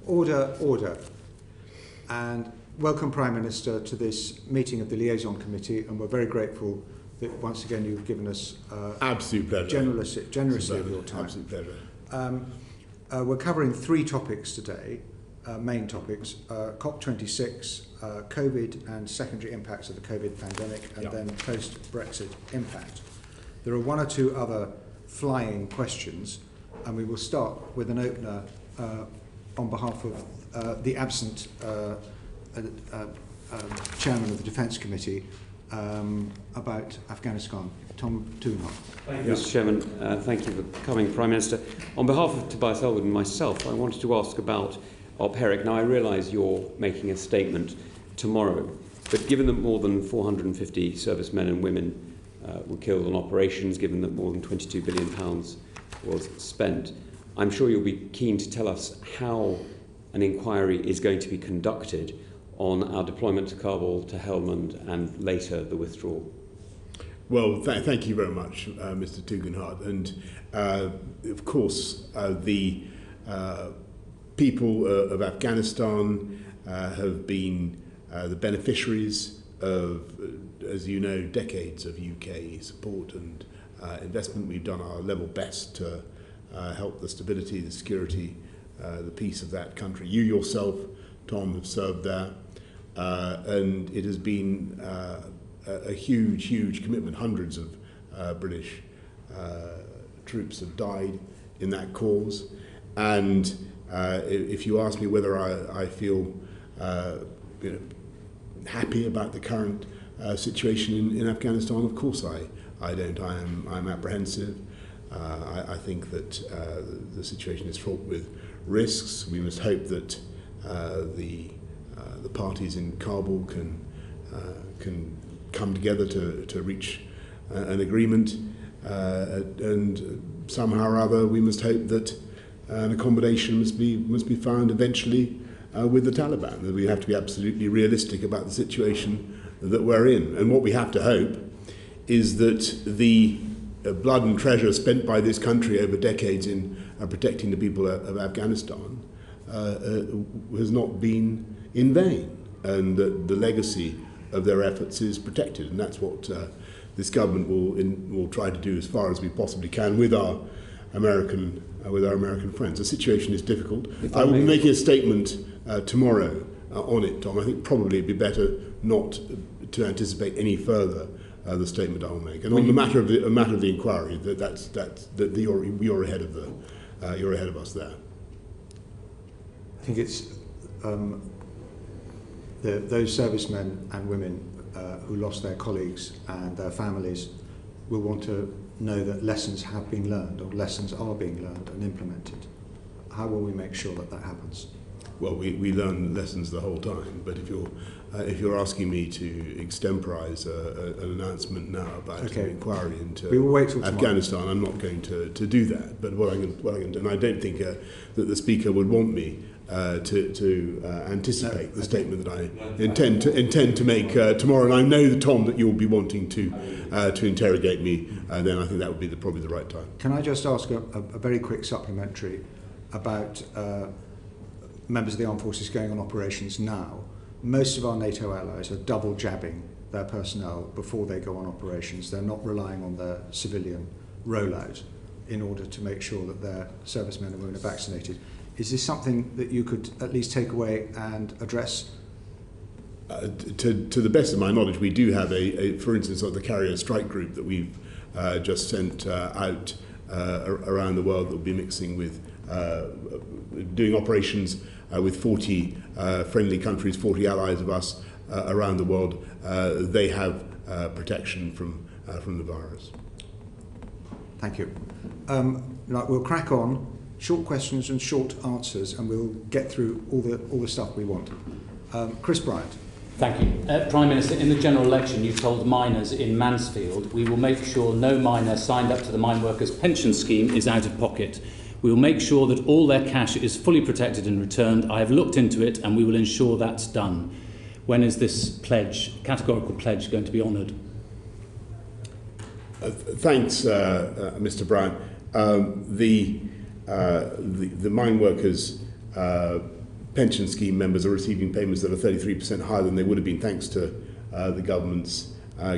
Order. And welcome, Prime Minister, to this meeting of the Liaison Committee, and we're very grateful that once again you've given us absolute pleasure. Generously of your time. Absolute pleasure. We're covering three topics today, main topics: COP26, COVID and secondary impacts of the COVID pandemic, and then post-Brexit impact. There are one or two other flying questions, and we will start with an opener on behalf of the absent Chairman of the Defence Committee about Afghanistan. Tom Tugendhat. Thank you, Mr. Chairman. Thank you for coming, Prime Minister. On behalf of Tobias Ellwood and myself, I wanted to ask about OPERIC. Now, I realise you're making a statement tomorrow, but given that more than 450 servicemen and women were killed on operations, given that more than £22 billion was spent, I'm sure you'll be keen to tell us how an inquiry is going to be conducted on our deployment to Kabul, to Helmand, and later the withdrawal. Well, thank you very much, Mr. Tugendhat. And of course, the people of Afghanistan have been the beneficiaries of, as you know, decades of UK support and investment. We've done our level best to help the stability, the security, the peace of that country. You yourself, Tom, have served there, and it has been a huge commitment. Hundreds of British troops have died in that cause, and if you ask me whether I feel happy about the current situation in Afghanistan, of course I don't. I'm apprehensive. I think that the situation is fraught with risks. We must hope that the parties in Kabul can come together to reach an agreement, and somehow or other we must hope that an accommodation must be found eventually with the Taliban. That we have to be absolutely realistic about the situation that we're in, and what we have to hope is that the blood and treasure spent by this country over decades in protecting the people of Afghanistan has not been in vain, and that the legacy of their efforts is protected, and that's what this government will try to do as far as we possibly can with our American friends. The situation is difficult. I will be making a statement tomorrow on it, Tom. I think probably it'd be better not to anticipate any further the statement I will make. And on the matter of the inquiry, you're ahead of us there. I think it's those servicemen and women who lost their colleagues and their families will want to know that lessons have been learned, or lessons are being learned and implemented. How will we make sure that happens? Well, we learn lessons the whole time, but if you're asking me to extemporise an announcement now about an inquiry into Afghanistan, I'm not going to do that. But what I can do, and I don't think that the Speaker would want me to anticipate the statement that I intend to make tomorrow. And I know, Tom, that you'll be wanting to interrogate me. Then I think that would be probably the right time. Can I just ask a very quick supplementary about members of the armed forces going on operations now? Most of our NATO allies are double jabbing their personnel before they go on operations. They're not relying on their civilian rollout in order to make sure that their servicemen and women are vaccinated. Is this something that you could at least take away and address? To the best of my knowledge, we do have for instance, the carrier strike group that we've just sent out around the world that will be mixing with doing operations with 40 friendly countries, 40 allies of us around the world. They have protection from the virus. Thank you. We'll crack on. Short questions and short answers, and we'll get through all the stuff we want. Chris Bryant. Thank you. Prime Minister, in the general election you told miners in Mansfield, we will make sure no miner signed up to the mine workers' pension scheme is out of pocket. We will make sure that all their cash is fully protected and returned. I have looked into it and we will ensure that's done. When is this categorical pledge, going to be honoured? Thanks, Mr. Bryant. The mine workers pension scheme members are receiving payments that are 33% higher than they would have been thanks to the government's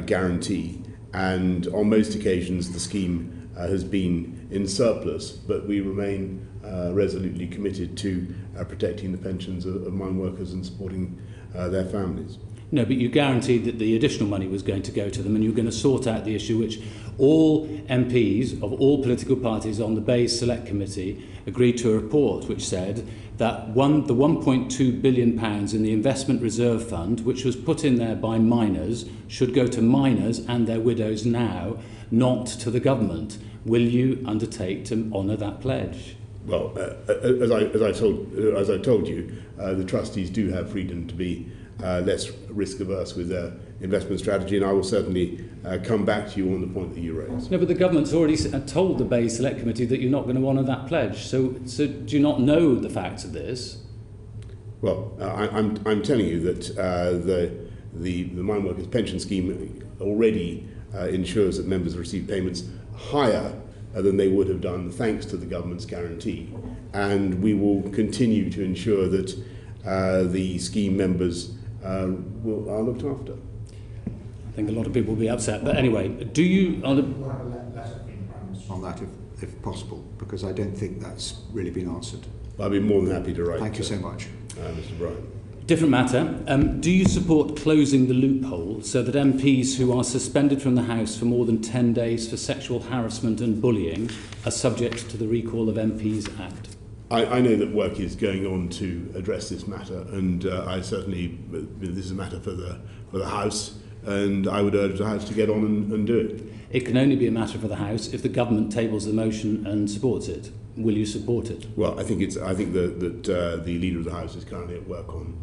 guarantee. And on most occasions the scheme has been in surplus, but we remain resolutely committed to protecting the pensions of mine workers and supporting their families. No, but you guaranteed that the additional money was going to go to them, and you were going to sort out the issue which all MPs of all political parties on the Bayes Select Committee agreed to a report which said that the £1.2 billion in the Investment Reserve Fund, which was put in there by miners, should go to miners and their widows now, not to the government. Will you undertake to honour that pledge? Well, as I told you, the trustees do have freedom to be less risk averse with their investment strategy, and I will certainly come back to you on the point that you raised. No, but the government's already told the Bayes Select Committee that you're not going to honour that pledge. So do you not know the facts of this? Well, I'm telling you that the mine workers pension scheme already ensures that members receive payments higher than they would have done thanks to the government's guarantee, and we will continue to ensure that the scheme members are looked after. I think a lot of people will be upset, but anyway, do you... We'll have a letter from the Prime Minister on that if possible, because I don't think that's really been answered. I'll be more than happy to write. Thank you so much. Mr. Bryan. Different matter. Do you support closing the loophole so that MPs who are suspended from the House for more than 10 days for sexual harassment and bullying are subject to the Recall of MPs Act? I know that work is going on to address this matter, and I certainly, this is a matter for the House, and I would urge the House to get on and do it. It can only be a matter for the House if the government tables the motion and supports it. Will you support it? Well, I think that the Leader of the House is currently at work on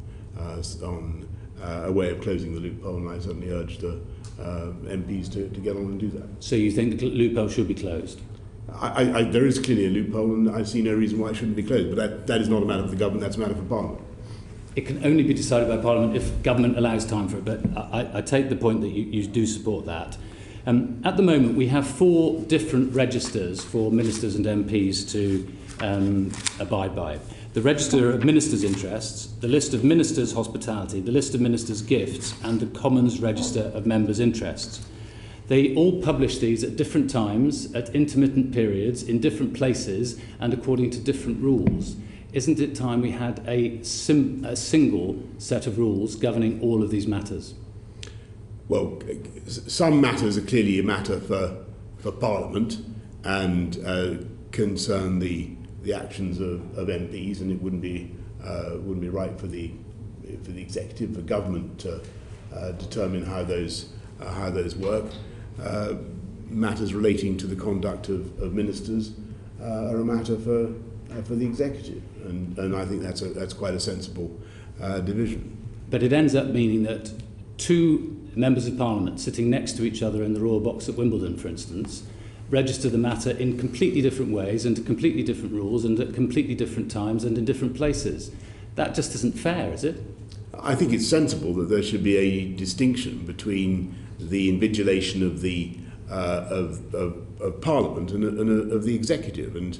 a way of closing the loophole, and I certainly urge the MPs to get on and do that. So you think the loophole should be closed? There is clearly a loophole, and I see no reason why it shouldn't be closed, but that is not a matter for the government, that's a matter for Parliament. It can only be decided by Parliament if government allows time for it, but I take the point that you do support that. At the moment, we have 4 different registers for ministers and MPs to abide by. The Register of Ministers' Interests, the List of Ministers' Hospitality, the List of Ministers' Gifts, and the Commons Register of Members' Interests. They all publish these at different times, at intermittent periods, in different places, and according to different rules. Isn't it time we had a single set of rules governing all of these matters? Well, some matters are clearly a matter for Parliament and concern the actions of MPs, and it wouldn't be right for the executive, for government to determine how those work. Matters relating to the conduct of ministers are a matter for the executive, and I think that's quite a sensible division. But it ends up meaning that 2 members of Parliament sitting next to each other in the Royal Box at Wimbledon, for instance, register the matter in completely different ways and to completely different rules and at completely different times and in different places. That just isn't fair, is it? I think it's sensible that there should be a distinction between the invigilation of the of Parliament and of the executive, and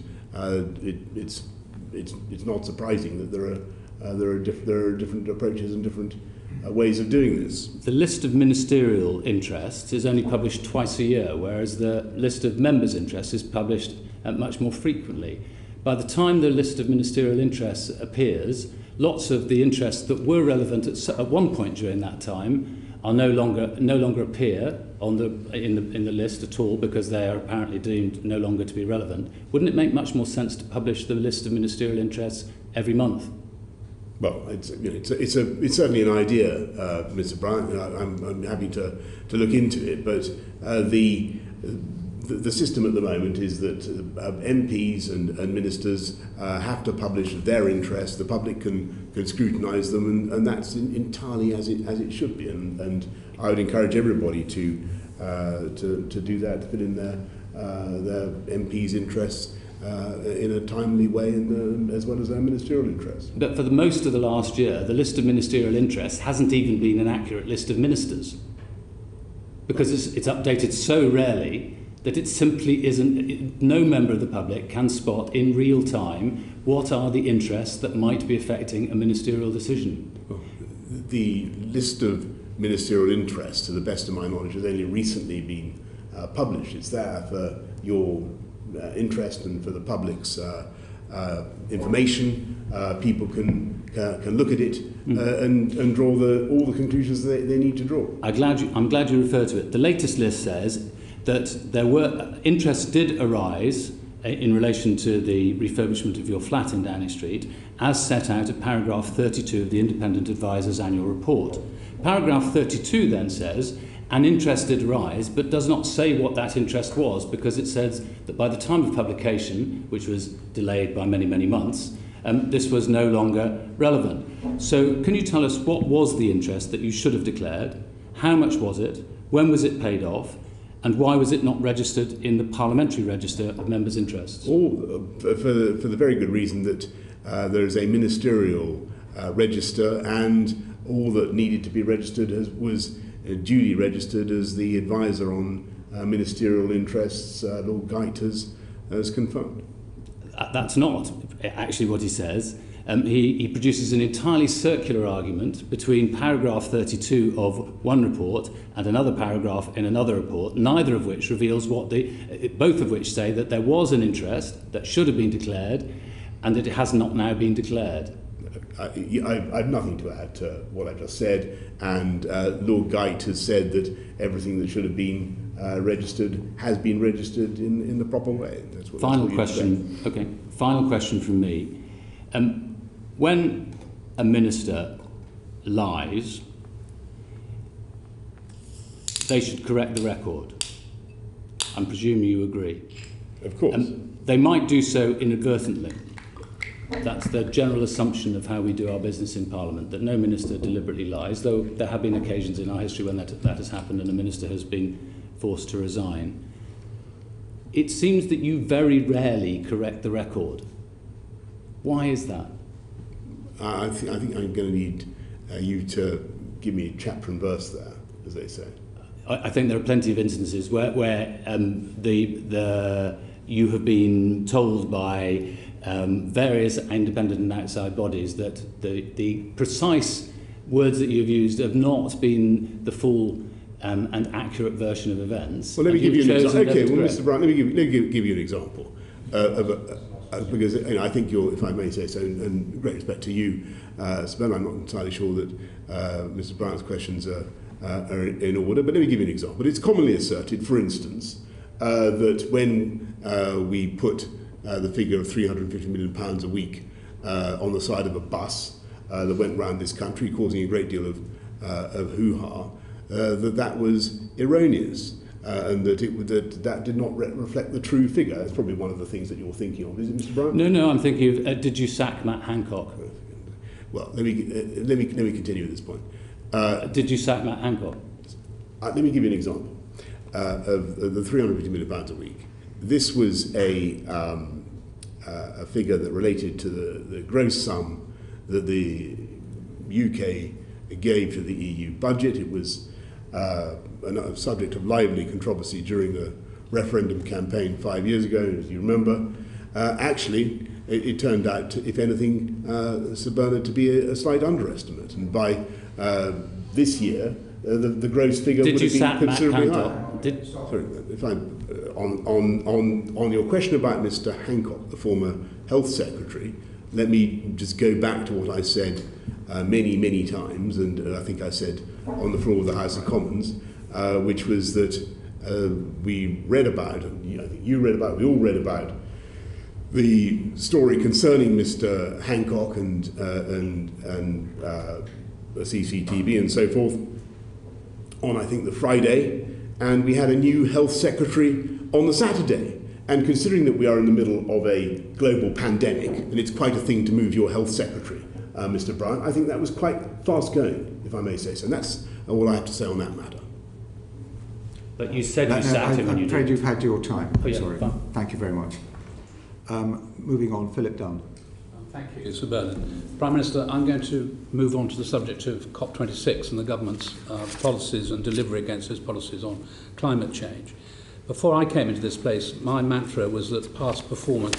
it's not surprising that there are different approaches and different ways of doing this. The list of ministerial interests is only published twice a year, whereas the list of members' interests is published much more frequently. By the time the list of ministerial interests appears, lots of the interests that were relevant at one point during that time are no longer appear in the list at all, because they are apparently deemed no longer to be relevant. Wouldn't it make much more sense to publish the list of ministerial interests every month? Well, it's certainly an idea, Mr. Bryan. I'm happy to look into it, but the system at the moment is that MPs and ministers have to publish their interests. The public can scrutinise them, and that's entirely as it should be. And I would encourage everybody to do that, to put in their MPs' interests in a timely way, as well as their ministerial interests. But for the most of the last year, the list of ministerial interests hasn't even been an accurate list of ministers, because it's updated so rarely that it simply isn't, no member of the public can spot in real time what are the interests that might be affecting a ministerial decision. Well, the list of ministerial interests, to the best of my knowledge, has only recently been published. It's there for your interest and for the public's information. People can look at it and draw all the conclusions they need to draw. I'm glad you refer to it. The latest list says that there were interests did arise in relation to the refurbishment of your flat in Downing Street, as set out at paragraph 32 of the Independent Advisor's annual report. Paragraph 32 then says, an interest did arise, but does not say what that interest was, because it says that by the time of publication, which was delayed by many, many months, this was no longer relevant. So can you tell us what was the interest that you should have declared? How much was it? When was it paid off? And why was it not registered in the parliamentary register of members' interests? For the very good reason that there is a ministerial register, and all that needed to be registered was duly registered as the advisor on ministerial interests, Lord Geit has confirmed. That's not actually what he says. He produces an entirely circular argument between paragraph 32 of one report and another paragraph in another report, neither of which reveals both of which say that there was an interest that should have been declared and that it has not now been declared. I have nothing to add to what I just said, and Lord Geit has said that everything that should have been registered has been registered in the proper way. Final question. Okay. Final question from me. When a minister lies, they should correct the record. I presume you agree. Of course. They might do so inadvertently. That's the general assumption of how we do our business in Parliament, that no minister deliberately lies, though there have been occasions in our history when that has happened and a minister has been forced to resign. It seems that you very rarely correct the record. Why is that? I think I'm going to need you to give me a chapter and verse there, as they say. I think there are plenty of instances where you have been told by various independent and outside bodies that the precise words that you've used have not been the full and accurate version of events. Well, let me give you an example. Okay, well, Mr. Brown, let me give you an example because I think you're, if I may say so, and great respect to you, Sven, I'm not entirely sure that Mr. Brown's questions are in order, but let me give you an example. It's commonly asserted, for instance, that when we put the figure of £350 million a week on the side of a bus that went around this country, causing a great deal of hoo-ha, that was erroneous. And that did not reflect the true figure. That's probably one of the things that you're thinking of, is it, Mr. Brown? No, I'm thinking of, did you sack Matt Hancock? Well, let me continue at this point. Did you sack Matt Hancock? Let me give you an example of the £350 million a week. This was a figure that related to the gross sum that the UK gave to the EU budget. It was a subject of lively controversy during the referendum campaign 5 years ago, as you remember. Actually, it turned out, if anything, Sir Bernard, to be a slight underestimate. And by this year, the gross figure would have been considerably higher. Sorry, if on your question about Mr. Hancock, the former Health Secretary, let me just go back to what I said many times, and I think I said on the floor of the House of Commons, which was that we read about, and I think you read about, we all read about the story concerning Mr. Hancock and CCTV and so forth on, I think, the Friday, and we had a new Health Secretary on the Saturday. And considering that we are in the middle of a global pandemic, and it's quite a thing to move your Health Secretary, Mr. Brown, I think that was quite fast going, if I may say so. And that's all I have to say on that matter. But you said you sacked him when you did. I'm afraid you've had your time. Oh, yeah, sorry. fine. Thank you very much. Moving on, Philip Dunn. Thank you, Sir Bernard. Prime Minister, I'm going to move on to the subject of COP26 and the government's policies and delivery against those policies on climate change. Before I came into this place, my mantra was that past performance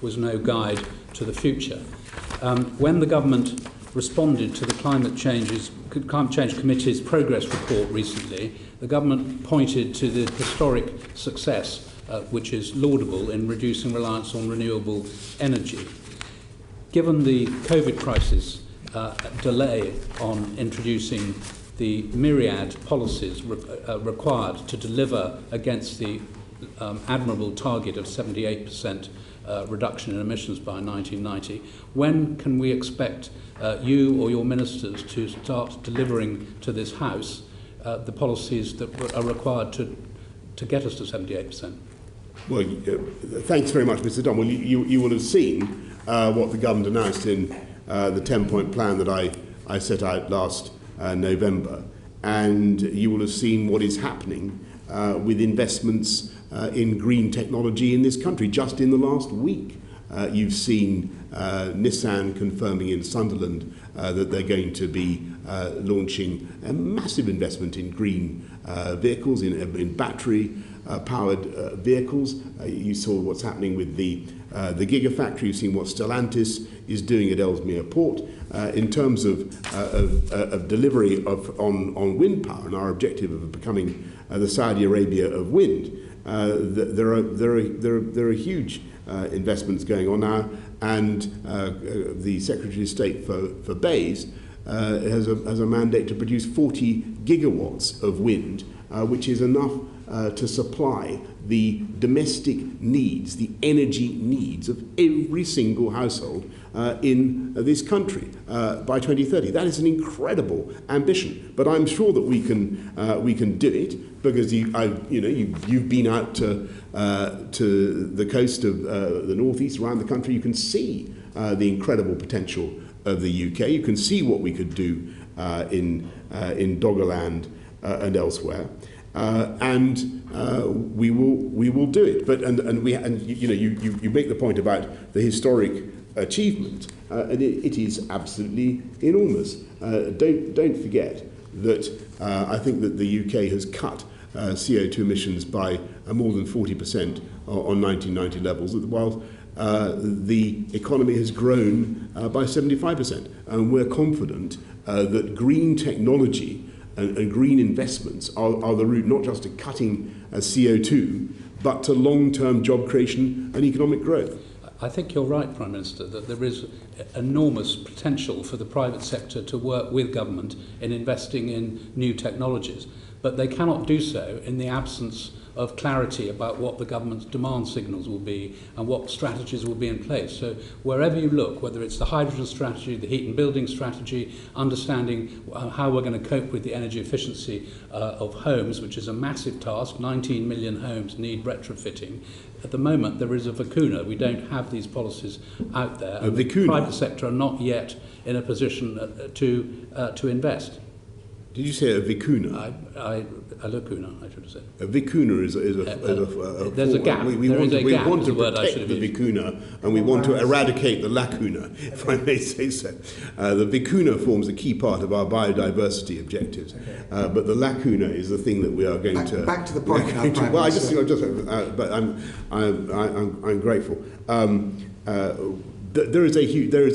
was no guide to the future. When the government responded to the Climate Change Committee's progress report recently, the government pointed to the historic success, which is laudable, in reducing reliance on renewable energy. Given the COVID crisis, delay on introducing the myriad policies required to deliver against the admirable target of 78% reduction in emissions by 1990, when can we expect you or your ministers to start delivering to this House the policies that are required to get us to 78%? Well, thanks very much, Mr. Dunn. Well, you will have seen what the government announced in the 10-point plan that I set out last November, and you will have seen what is happening with investments in green technology in this country. Just in the last week, you've seen Nissan confirming in Sunderland that they're going to be launching a massive investment in green vehicles, in battery-powered vehicles. You saw what's happening with the Gigafactory. You've seen what Stellantis is doing at Ellesmere Port. In terms of delivery on wind power and our objective of becoming the Saudi Arabia of wind, there are huge investments going on now, and the Secretary of State for BEIS has a mandate to produce 40 gigawatts of wind, which is enough to supply the domestic needs, the energy needs of every single household in this country by 2030. That is an incredible ambition, but I'm sure that we can do it, because you've been out to the coast of the northeast, around the country. You can see the incredible potential of the UK. You can see what we could do in Doggerland and elsewhere. We will do it. But you make the point about the historic achievement, and it is absolutely enormous. Don't forget that I think that the UK has cut CO2 emissions by more than 40% on 1990 levels, while the economy has grown by 75%, and we're confident that green technology and green investments are the route not just to cutting CO2, but to long-term job creation and economic growth. I think you're right, Prime Minister, that there is enormous potential for the private sector to work with government in investing in new technologies, but they cannot do so in the absence of clarity about what the government's demand signals will be and what strategies will be in place. So wherever you look, whether it's the hydrogen strategy, the heat and building strategy, understanding how we're going to cope with the energy efficiency of homes, which is a massive task. 19 million homes need retrofitting. At the moment, there is a lacuna. We don't have these policies out there. And the private sector are not yet in a position to invest. Did you say a vicuna? A lacuna, I should have said. A vicuna is a there's a gap. We want to protect the vicuna, and we want to eradicate the lacuna, if I may say so. The vicuna forms a key part of our biodiversity objectives, but the lacuna is the thing that we are going to... Back to the point now, Prime well, Minister. but I'm grateful. There is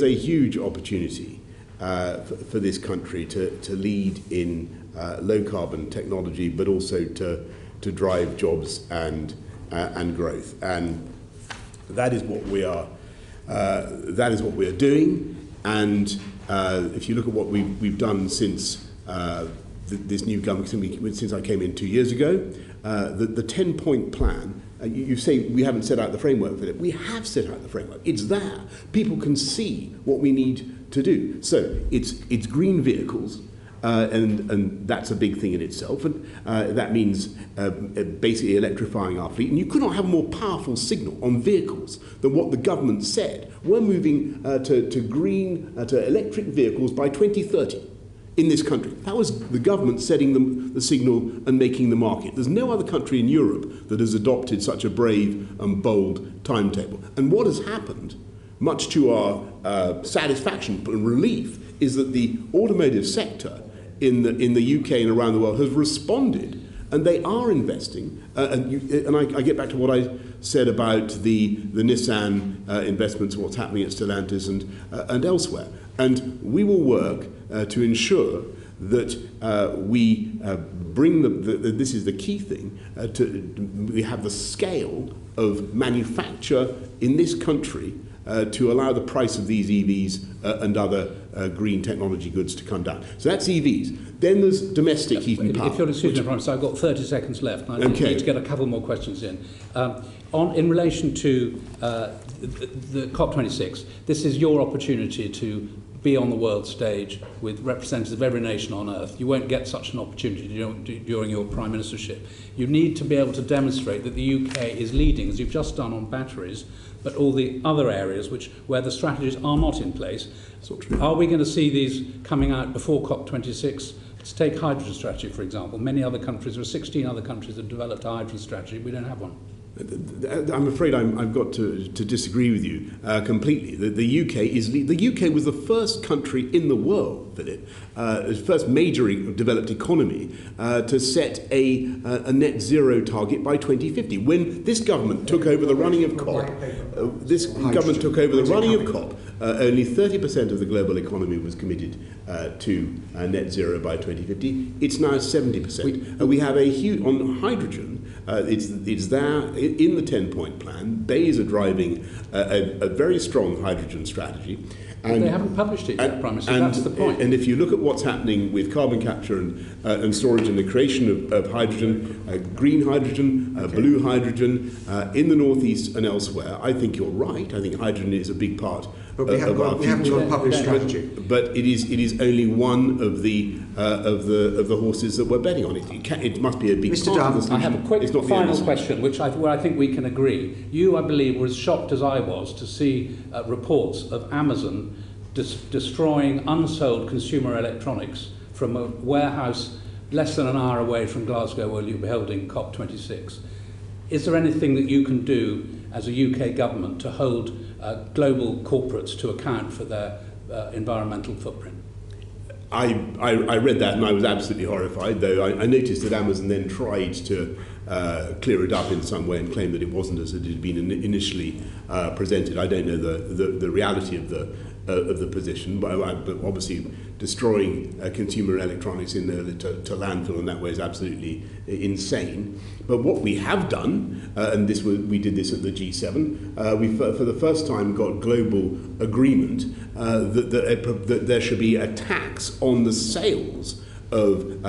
a huge opportunity for this country to lead in low carbon technology, but also to drive jobs and growth, and that is what we are doing. And if you look at what we've done since this new government, since I came in 2 years ago, the 10-point plan. You say we haven't set out the framework for it. We have set out the framework. It's there. People can see what we need to do. So it's green vehicles, and that's a big thing in itself. And that means basically electrifying our fleet. And you could not have a more powerful signal on vehicles than what the government said. We're moving to electric vehicles by 2030. In this country. That was the government setting the signal and making the market. There's no other country in Europe that has adopted such a brave and bold timetable. And what has happened, much to our satisfaction and relief, is that the automotive sector in the UK and around the world has responded and they are investing. I get back to what I said about the Nissan investments, what's happening at Stellantis and elsewhere. And we will work to ensure that we bring this is the key thing, we have the scale of manufacture in this country to allow the price of these EVs and other green technology goods to come down. So that's EVs. Then there's domestic heat and power. If you'll excuse me, Prime Minister, I've got 30 seconds left, and I need to get a couple more questions in. In relation to the COP26, this is your opportunity to be on the world stage with representatives of every nation on earth. You won't get such an opportunity during your Prime Ministership. You need to be able to demonstrate that the UK is leading, as you've just done on batteries, but all the other areas where the strategies are not in place. Are we going to see these coming out before COP26? Let's take hydrogen strategy, for example. Many other countries, there are 16 other countries that have developed a hydrogen strategy. We don't have one. I'm afraid I've got to disagree with you completely. The UK was the first country in the world, Philip, first major developed economy to set a net zero target by 2050. When this government took over the running of COP, only 30% of the global economy was committed to net zero by 2050. It's now 70%. We have a huge on hydrogen. It's there in the 10-point plan. BEIS are driving a very strong hydrogen strategy. And they haven't published it yet, Prime Minister. That's the point. And if you look at what's happening with carbon capture and storage and the creation of hydrogen, green hydrogen, blue hydrogen, in the northeast and elsewhere, I think you're right. I think hydrogen is a big part. But we haven't got a published strategy. But it is only one of the horses that we're betting on. It must be a big Mr. part of the solution. I have a quick final question, where I think we can agree. You, I believe, were as shocked as I was to see reports of Amazon destroying unsold consumer electronics from a warehouse less than an hour away from Glasgow, where you'll be holding COP26. Is there anything that you can do as a UK government to hold global corporates to account for their environmental footprint? I read that and I was absolutely horrified, though I noticed that Amazon then tried to clear it up in some way and claim that it wasn't as it had been initially presented. I don't know the reality of the position, but obviously destroying consumer electronics to landfill in that way is absolutely insane. But what we have done, and we did this at the G7, we for the first time got global agreement that there should be a tax on the sales of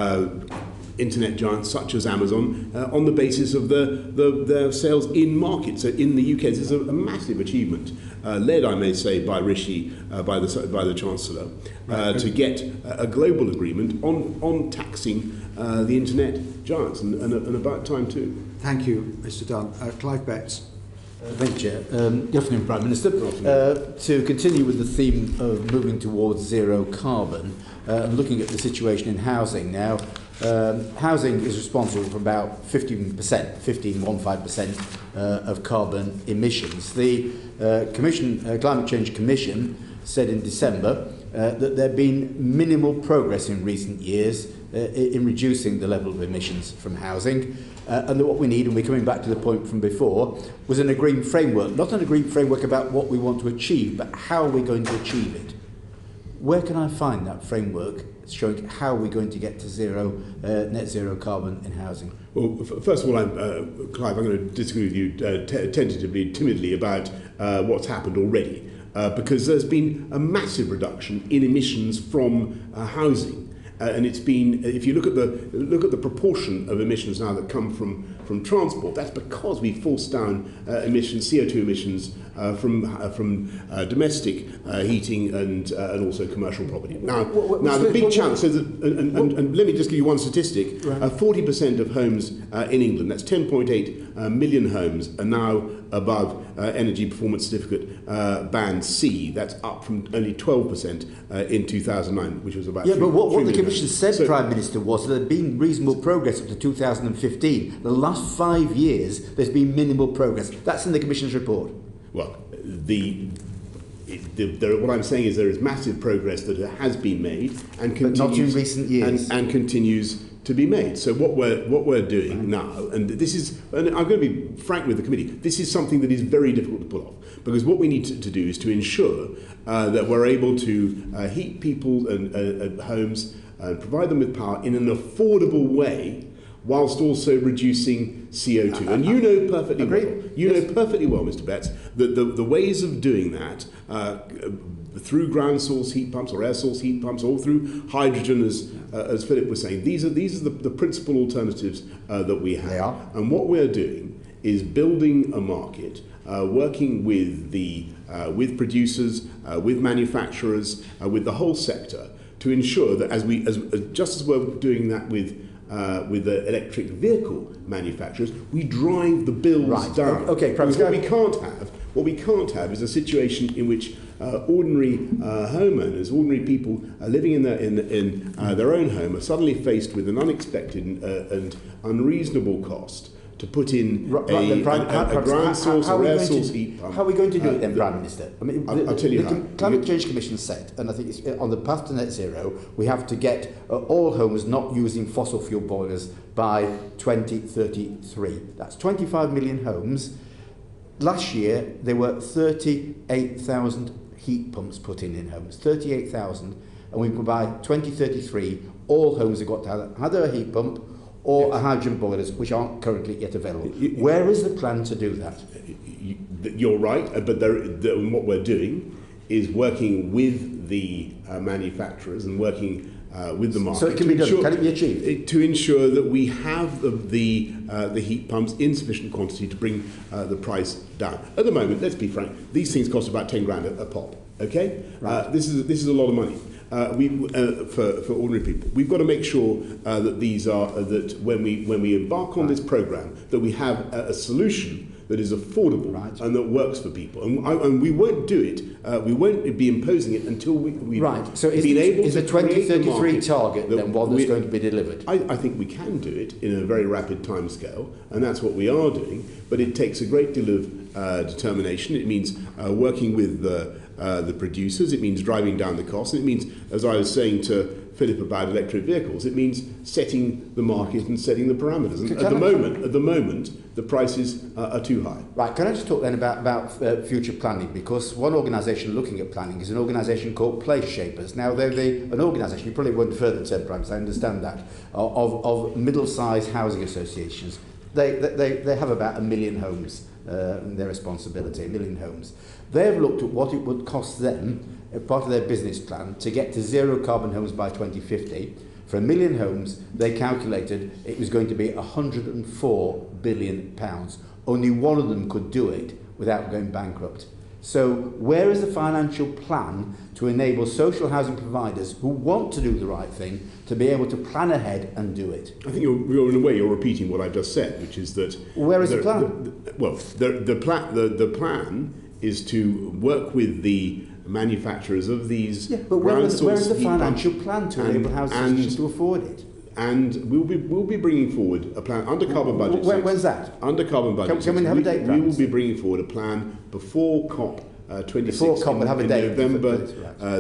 internet giants such as Amazon on the basis of their sales in market. So in the UK, this is a massive achievement, led, I may say, by Rishi, by the Chancellor, to get a global agreement on taxing the internet giants, and about time too. Thank you, Mr. Dunn. Clive Betts. Thank you, Chair. Good afternoon, Prime Minister. To continue with the theme of moving towards zero carbon, and looking at the situation in housing now, housing is responsible for about 15% of carbon emissions. The Climate Change Commission said in December that there had been minimal progress in recent years in reducing the level of emissions from housing, and that what we need, and we're coming back to the point from before, was an agreed framework, not an agreed framework about what we want to achieve, but how we're going to achieve it. Where can I find that framework showing how we're going to get to net zero carbon in housing? Well, first of all, Clive, I'm going to disagree with you timidly about what's happened already, because there's been a massive reduction in emissions from housing. And it's been, if you look at the proportion of emissions now that come from transport, that's because we forced down emissions, CO2 emissions from domestic heating and also commercial property. Now the big challenge, and let me just give you one statistic: 40% of homes in England, that's 10.8 million homes, are now above energy performance certificate band C. That's up from only 12% in 2009, which was about 3 but what the million Commission said, Prime Minister, was that there had been reasonable progress up to 2015. The last 5 years, there's been minimal progress. That's in the Commission's report. Well, what I'm saying is there is massive progress that has been made and continues, but not in recent years, and continues to be made. So what we're doing now, and this is, and I'm going to be frank with the committee, this is something that is very difficult to pull off, because what we need to do is to ensure that we're able to heat people and homes and provide them with power in an affordable way, whilst also reducing CO2. And you know perfectly well, Mr. Betts, that the ways of doing that, through ground source heat pumps or air source heat pumps, or through hydrogen, as Philip was saying, these are the principal alternatives that we have. They are. And what we're doing is building a market, working with with producers, with manufacturers, with the whole sector, to ensure that just as we're doing that with the electric vehicle manufacturers, we drive the bills down. Okay, because what we can't have is a situation in which ordinary homeowners, ordinary people living in their own home, are suddenly faced with an unexpected and unreasonable cost to put in a ground source or air source heat pump. How are we going to do it then, Prime Minister? I mean, I'll tell you how. The Climate Change Commission said, and I think it's on the path to net zero, we have to get all homes not using fossil fuel boilers by 2033. That's 25 million homes. Last year, there were 38,000 heat pumps put in homes, 38,000, and by 2033, all homes have got to have either a heat pump or a hydrogen boilers, which aren't currently yet available. Where is the plan to do that? You're right, but what we're doing is working with the manufacturers and working with the market. So it can be done. Can it be achieved? To ensure that we have the heat pumps in sufficient quantity to bring the price down. At the moment, let's be frank, these things cost about 10 grand a pop. Okay, right. This is a lot of money. For ordinary people, we've got to make sure that when we embark on this program, that we have a solution that is affordable and that works for people, and we won't do it. We won't be imposing it until we've been able is to the 2033 target then one that's going to be delivered? I think we can do it in a very rapid timescale, and that's what we are doing. But it takes a great deal of determination. It means working with the producers. It means driving down the costs. And it means, as I was saying to Philip about electric vehicles, it means setting the market and setting the parameters. And at the moment, the prices are too high. Right. Can I just talk then about future planning? Because one organisation looking at planning is an organisation called Place Shapers. Now, they're an organisation, you probably wouldn't further said, Prime Minister, I understand that, of middle-sized housing associations. They have about 1 million homes in their responsibility, 1 million homes. They've looked at what it would cost them, part of their business plan, to get to zero carbon homes by 2050. For 1 million homes, they calculated it was going to be £104 billion. Only one of them could do it without going bankrupt. So where is the financial plan to enable social housing providers who want to do the right thing to be able to plan ahead and do it? I think in a way you're repeating what I've just said, which is that... Where is the plan? The plan is to work with the manufacturers of these... Yeah, but where is the financial plan to enable housing associations to afford it? And we'll be bringing forward a plan under carbon budget. When's that? Under carbon budget. Can we have a date? We will be bringing forward a plan before COP 26 before COP, we'll have a date November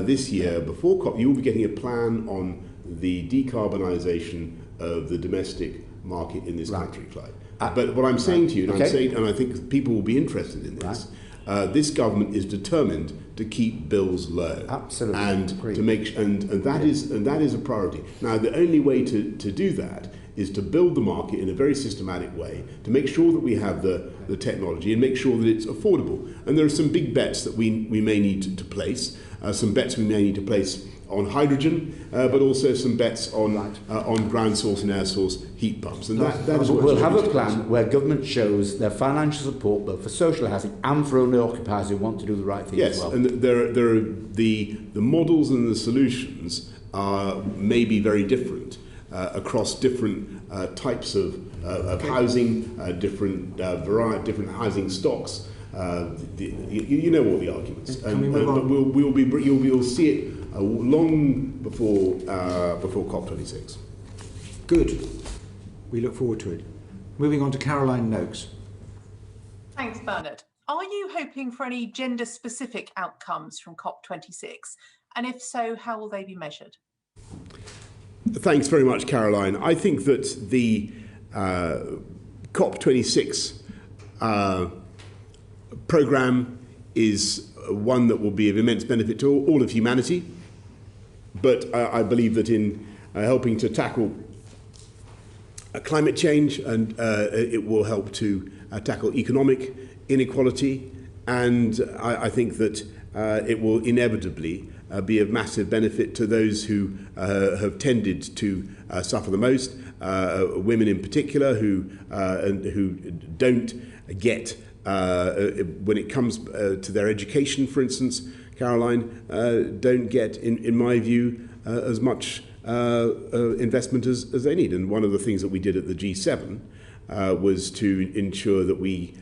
this year. Before COP, you will be getting a plan on the decarbonisation of the domestic market in this country, Clyde. But what I'm saying to you, and I think people will be interested in this. This government is determined to keep bills low. Absolutely. And to make and that is a priority. Now, the only way to do that is to build the market in a very systematic way, to make sure that we have the technology and make sure that it's affordable. And there are some big bets that we may need to place. Some bets we may need to place on hydrogen, but also some bets on ground source and air source heat pumps. And that is what we'll have a plan where government shows their financial support both for social housing and for owner occupiers who want to do the right thing as well. Yes, and there are the models and the solutions may be very different across different types of housing, different housing stocks. You know all the arguments. You'll see it long before COP26. Good. We look forward to it. Moving on to Caroline Noakes. Thanks, Bernard. Are you hoping for any gender-specific outcomes from COP26? And if so, how will they be measured? Thanks very much, Caroline. I think that the COP26 programme is one that will be of immense benefit to all of humanity. But I believe that in helping to tackle climate change, and it will help to tackle economic inequality, and I think that it will inevitably be of massive benefit to those who have tended to suffer the most, women in particular, who don't get, when it comes to their education, for instance, Caroline, don't get, in my view, as much investment as they need. And one of the things that we did at the G7 was to ensure that we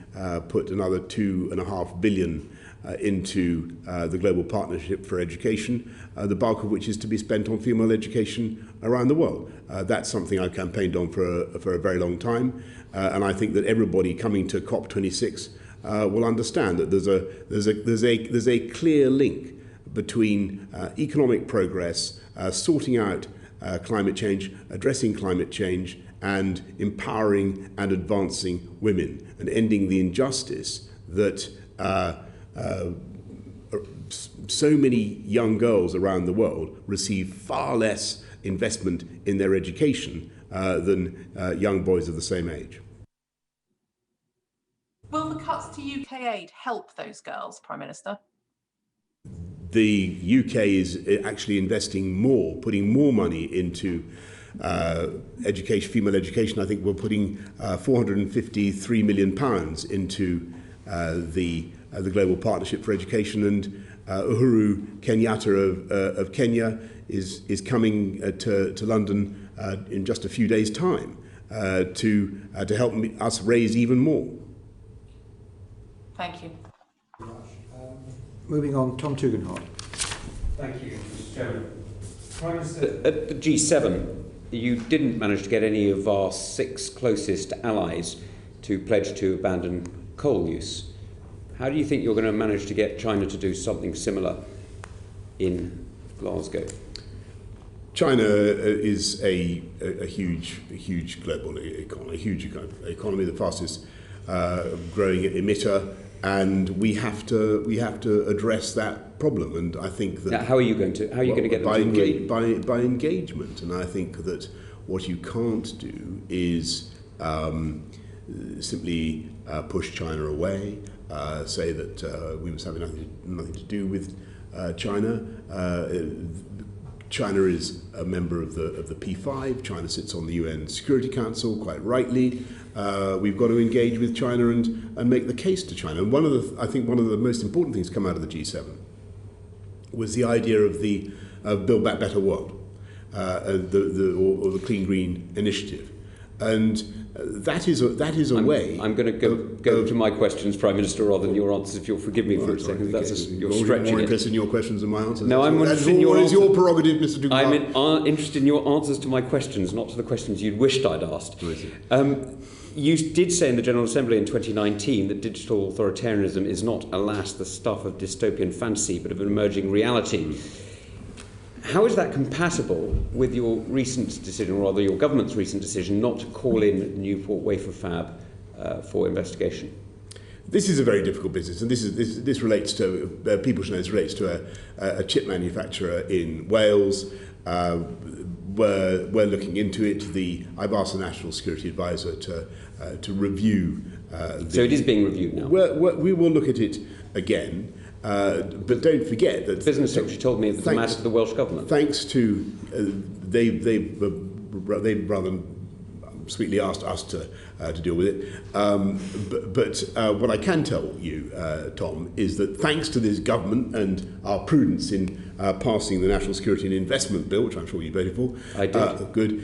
put another $2.5 billion into the Global Partnership for Education, the bulk of which is to be spent on female education around the world. That's something I've campaigned on for a very long time, and I think that everybody coming to COP26 will understand that there's a clear link between economic progress, sorting out climate change, addressing climate change, and empowering and advancing women, and ending the injustice that so many young girls around the world receive far less investment in their education than young boys of the same age. Will the cuts to UK aid help those girls, Prime Minister? The UK is actually investing more, putting more money into education, female education. I think we're putting £453 million into the Global Partnership for Education, and Uhuru Kenyatta of Kenya is coming to London in just a few days' time to help us raise even more. Thank you. Moving on, Tom Tugendhat. Thank you, Mr. Chairman. Prime Minister, at the G7, you didn't manage to get any of our 6 closest allies to pledge to abandon coal use. How do you think you're going to manage to get China to do something similar in Glasgow? China is a huge global economy, the fastest growing emitter, and we have to address that problem. And I think that now, how are you going to get them to agree? By engagement. And I think that what you can't do is simply push China away, say that we must have nothing to do with China. China is a member of the P5. China sits on the UN Security Council, quite rightly. We've got to engage with China and make the case to China. And I think one of the most important things to come out of the G7 was the idea of the Build Back Better World, or the Clean Green Initiative. And that is a way. I'm going to go to my questions, Prime Minister, rather than your answers, if you'll forgive me for a second. You're stretching more interested in your questions than my answers. No, I'm interested in your answers. What is your prerogative, Mr. Tugendhat? I'm interested in your answers to my questions, not to the questions you'd wished I'd asked. You did say in the General Assembly in 2019 that digital authoritarianism is not, alas, the stuff of dystopian fantasy, but of an emerging reality. How is that compatible with your recent decision, or rather your government's recent decision, not to call in Newport Wafer Fab for investigation? This is a very difficult business, and this relates to people should know this relates to a chip manufacturer in Wales. We're looking into it. I've asked the National Security Advisor to review. So it is being reviewed now. We will look at it again. But don't forget that the Business Secretary told me it was a matter to the Welsh Government. Thanks to they've rather sweetly asked us to deal with it. But what I can tell you, Tom, is that thanks to this government and our prudence in passing the National Security and Investment Bill, which I'm sure you voted for, I did. Good.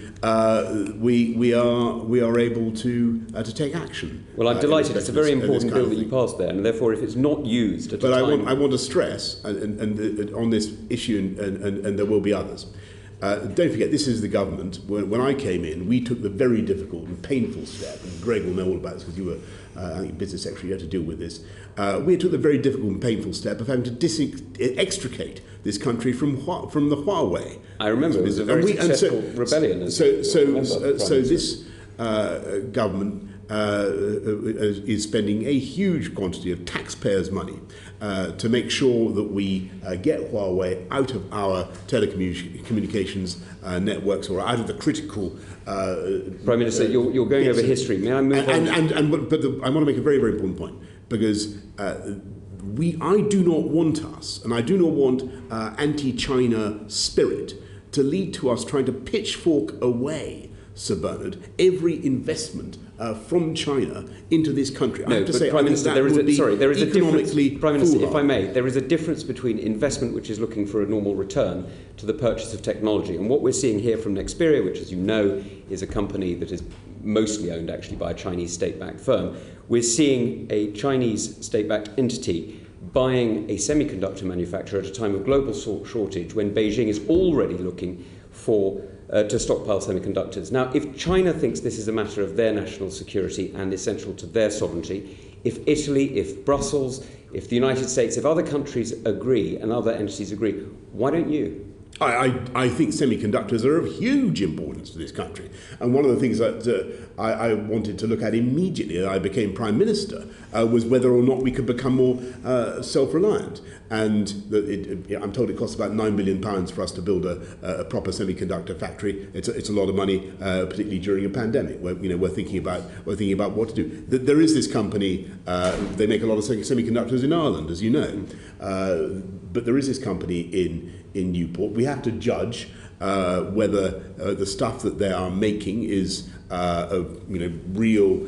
We are able to take action. Well, I'm delighted. It's a very important bill that you passed there, and therefore, if it's not used at a time. I want to stress, and on this issue, and there will be others. don't forget, this is the government. When I came in, we took the very difficult and painful step, and Greg will know all about this because you were, I think, Business Secretary, you had to deal with this. We took the very difficult and painful step of having to extricate this country from the Huawei. I remember it was a very successful rebellion. So this government is spending a huge quantity of taxpayers' money to make sure that we get Huawei out of our telecommunications networks, or out of the critical... Prime Minister, you're going over history. May I move on? I want to make a very, very important point, because I do not want us, and I do not want anti-China spirit to lead to us trying to pitchfork away, Sir Bernard, every investment from China into this country. I have to say, Prime Minister, there is a difference. Prime Minister, if I may, there is a difference between investment, which is looking for a normal return, to the purchase of technology. And what we're seeing here from Nexperia, which, as you know, is a company that is mostly owned actually by a Chinese state-backed firm, we're seeing a Chinese state-backed entity buying a semiconductor manufacturer at a time of global shortage, when Beijing is already looking for to stockpile semiconductors. Now, if China thinks this is a matter of their national security and essential to their sovereignty, if Italy, if Brussels, if the United States, if other countries agree and other entities agree, why don't you? I think semiconductors are of huge importance to this country. And one of the things that I wanted to look at immediately as I became Prime Minister was whether or not we could become more self-reliant. And I'm told it costs about £9 billion for us to build a proper semiconductor factory. It's a lot of money, particularly during a pandemic, where we're thinking about what to do. There is this company. They make a lot of semiconductors in Ireland, as you know, but there is this company in Newport. We have to judge whether the stuff that they are making is of real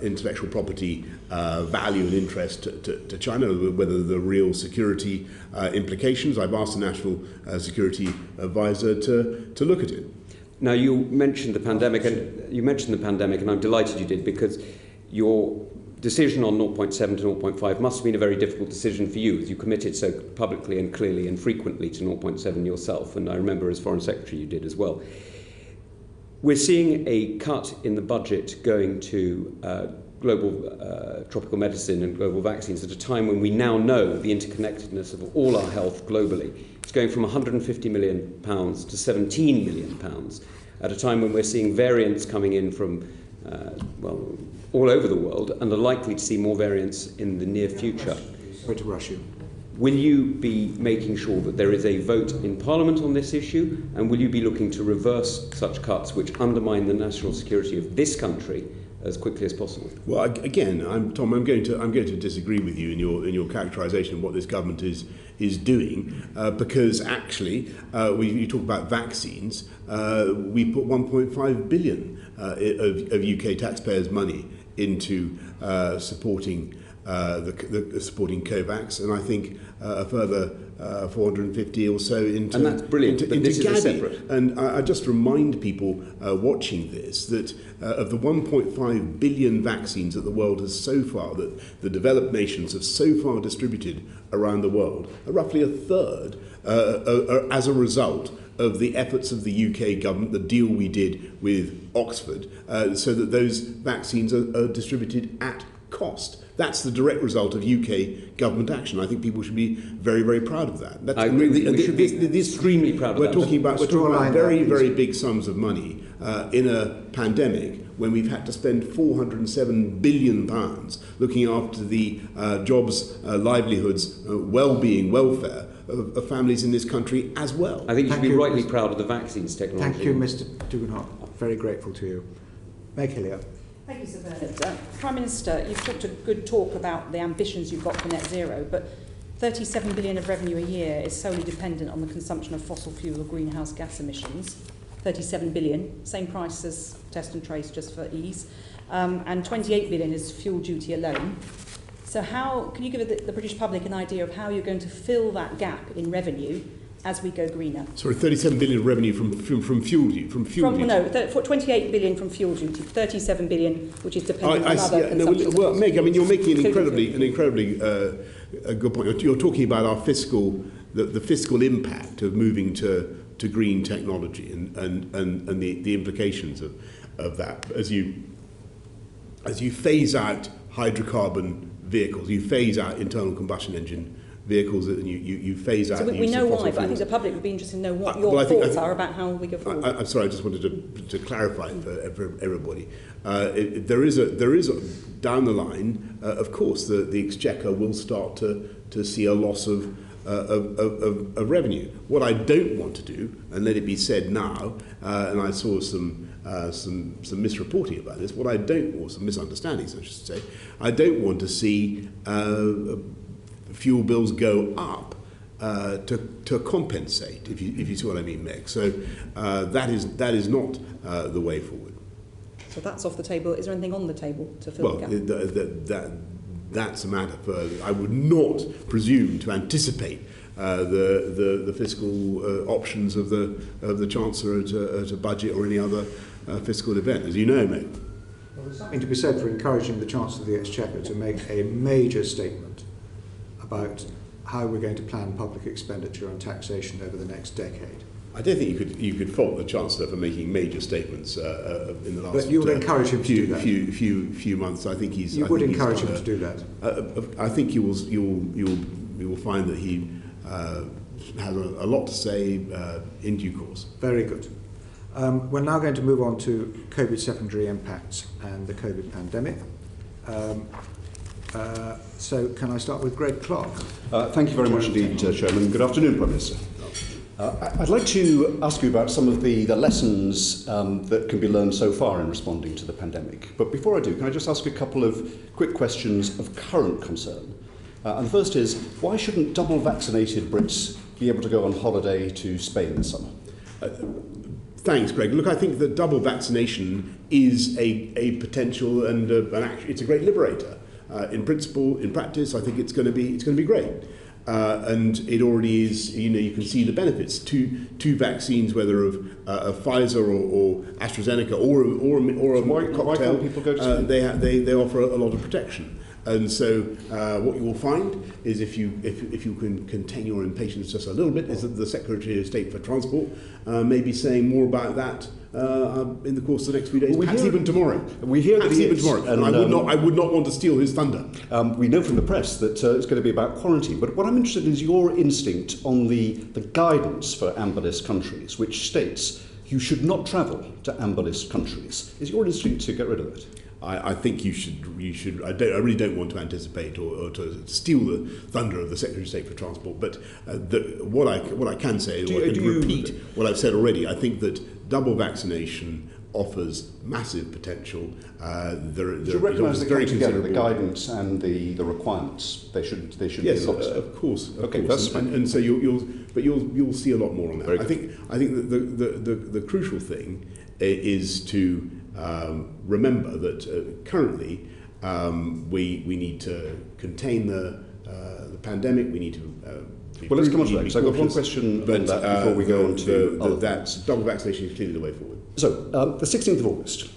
intellectual property value and interest to China, whether the real security implications. I've asked the National Security Advisor to look at it. Now, you mentioned the pandemic, and I'm delighted you did, because your decision on 0.7 to 0.5 must have been a very difficult decision for you, as you committed so publicly and clearly and frequently to 0.7 yourself, and I remember as Foreign Secretary you did as well. We're seeing a cut in the budget going to global tropical medicine and global vaccines at a time when we now know the interconnectedness of all our health globally. It's going from £150 million to £17 million at a time when we're seeing variants coming in from all over the world, and are likely to see more variants in the near future. Sorry to rush you. Will you be making sure that there is a vote in Parliament on this issue, and will you be looking to reverse such cuts which undermine the national security of this country as quickly as possible? Well, again, Tom, I'm going to disagree with you in your characterisation of what this government is doing, because actually, you talk about vaccines. We put 1.5 billion of UK taxpayers' money into supporting supporting COVAX, and I think a further 450 or so into, and that's brilliant, into this Gavi. Is separate. And I just remind people watching this that of the 1.5 billion vaccines that the world has so far, that the developed nations have so far distributed around the world, roughly a third are as a result of the efforts of the UK government, the deal we did with Oxford, so that those vaccines are distributed at cost. That's the direct result of UK government action. I think people should be very, very proud of that. I agree. We should be extremely proud of that. We're talking about very, very big sums of money in a pandemic when we've had to spend £407 billion looking after the jobs, livelihoods, well-being, welfare of families in this country as well. I think you should be rightly proud of the vaccines technology. Thank you, Mr. Duganhart. Very grateful to you. Meg Hillier. Thank you, Sir Bernard. Prime Minister, you've talked a good talk about the ambitions you've got for net zero, but 37 billion of revenue a year is solely dependent on the consumption of fossil fuel or greenhouse gas emissions. 37 billion, same price as test and trace, just for ease, and 28 billion is fuel duty alone. So how can you give the British public an idea of how you're going to fill that gap in revenue as we go greener? Sorry, 37 billion of revenue from fuel duty. No, 28 billion from fuel duty, 37 billion, which is dependent on other consumption. Well, Meg, I mean, you're making an incredibly good point. You're talking about our the fiscal impact of moving to to green technology and the implications of that as you phase out hydrocarbon vehicles, you phase out internal combustion engine vehicles, and you phase out. So we know why, but I think the public would be interested to know what your thoughts are about how we go forward. I'm sorry, I just wanted to clarify for everybody. There is down the line, of course, the Exchequer will start to see a loss of revenue. What I don't want to do, and let it be said now, and I saw some misreporting about this. What I don't, or some misunderstandings, I should say, I don't want to see fuel bills go up to compensate. If you see what I mean, Meg. So that is not the way forward. So that's off the table. Is there anything on the table to fill the gap? That's a matter for. I would not presume to anticipate the fiscal options of the Chancellor at a budget or any other fiscal event, as you know, mate. Well, there's something to be said for encouraging the Chancellor of the Exchequer to make a major statement about how we're going to plan public expenditure on taxation over the next decade. I don't think you could fault the Chancellor for making major statements in the last. But you would encourage him to do that. Few months. I think he's. You would encourage him to do that. I think you will find that he has a lot to say in due course. Very good. We're now going to move on to COVID secondary impacts and the COVID pandemic. So can I start with Greg Clark? Thank you very much indeed, Chairman. Good afternoon, Prime Minister. I'd like to ask you about some of the lessons that can be learned so far in responding to the pandemic. But before I do, can I just ask a couple of quick questions of current concern? And the first is, why shouldn't double vaccinated Brits be able to go on holiday to Spain this summer? Thanks, Greg. Look, I think that double vaccination is a potential and it's a great liberator. In principle, in practice, I think it's going to be great. And it already is. You can see the benefits. Two vaccines, whether of Pfizer or AstraZeneca or a cocktail. Why can't people go to Spain? They offer a lot of protection. And so what you will find is if you can contain your impatience just a little bit, is that the Secretary of State for Transport may be saying more about that in the course of the next few days, perhaps even tomorrow. We hear that he is, tomorrow. And I would not want to steal his thunder. We know from the press that it's going to be about quarantine, but what I'm interested in is your instinct on the guidance for amber list countries, which states you should not travel to amber list countries. Is your instinct to get rid of it? I think you should. I really don't want to anticipate or to steal the thunder of the Secretary of State for Transport. But what I can say, repeat what I've said already. I think that double vaccination offers massive potential. Do you recognise they come together, the guidance and the requirements? They should yes, be lockstep. Of course. That's fine. And so you'll see a lot more on that. I think that the crucial thing is to remember that currently we need to contain the pandemic. We need to. Well, let's come on to that. So I've got one question on that before we go on to other that double vaccination is clearly the way forward. So the 16th of August,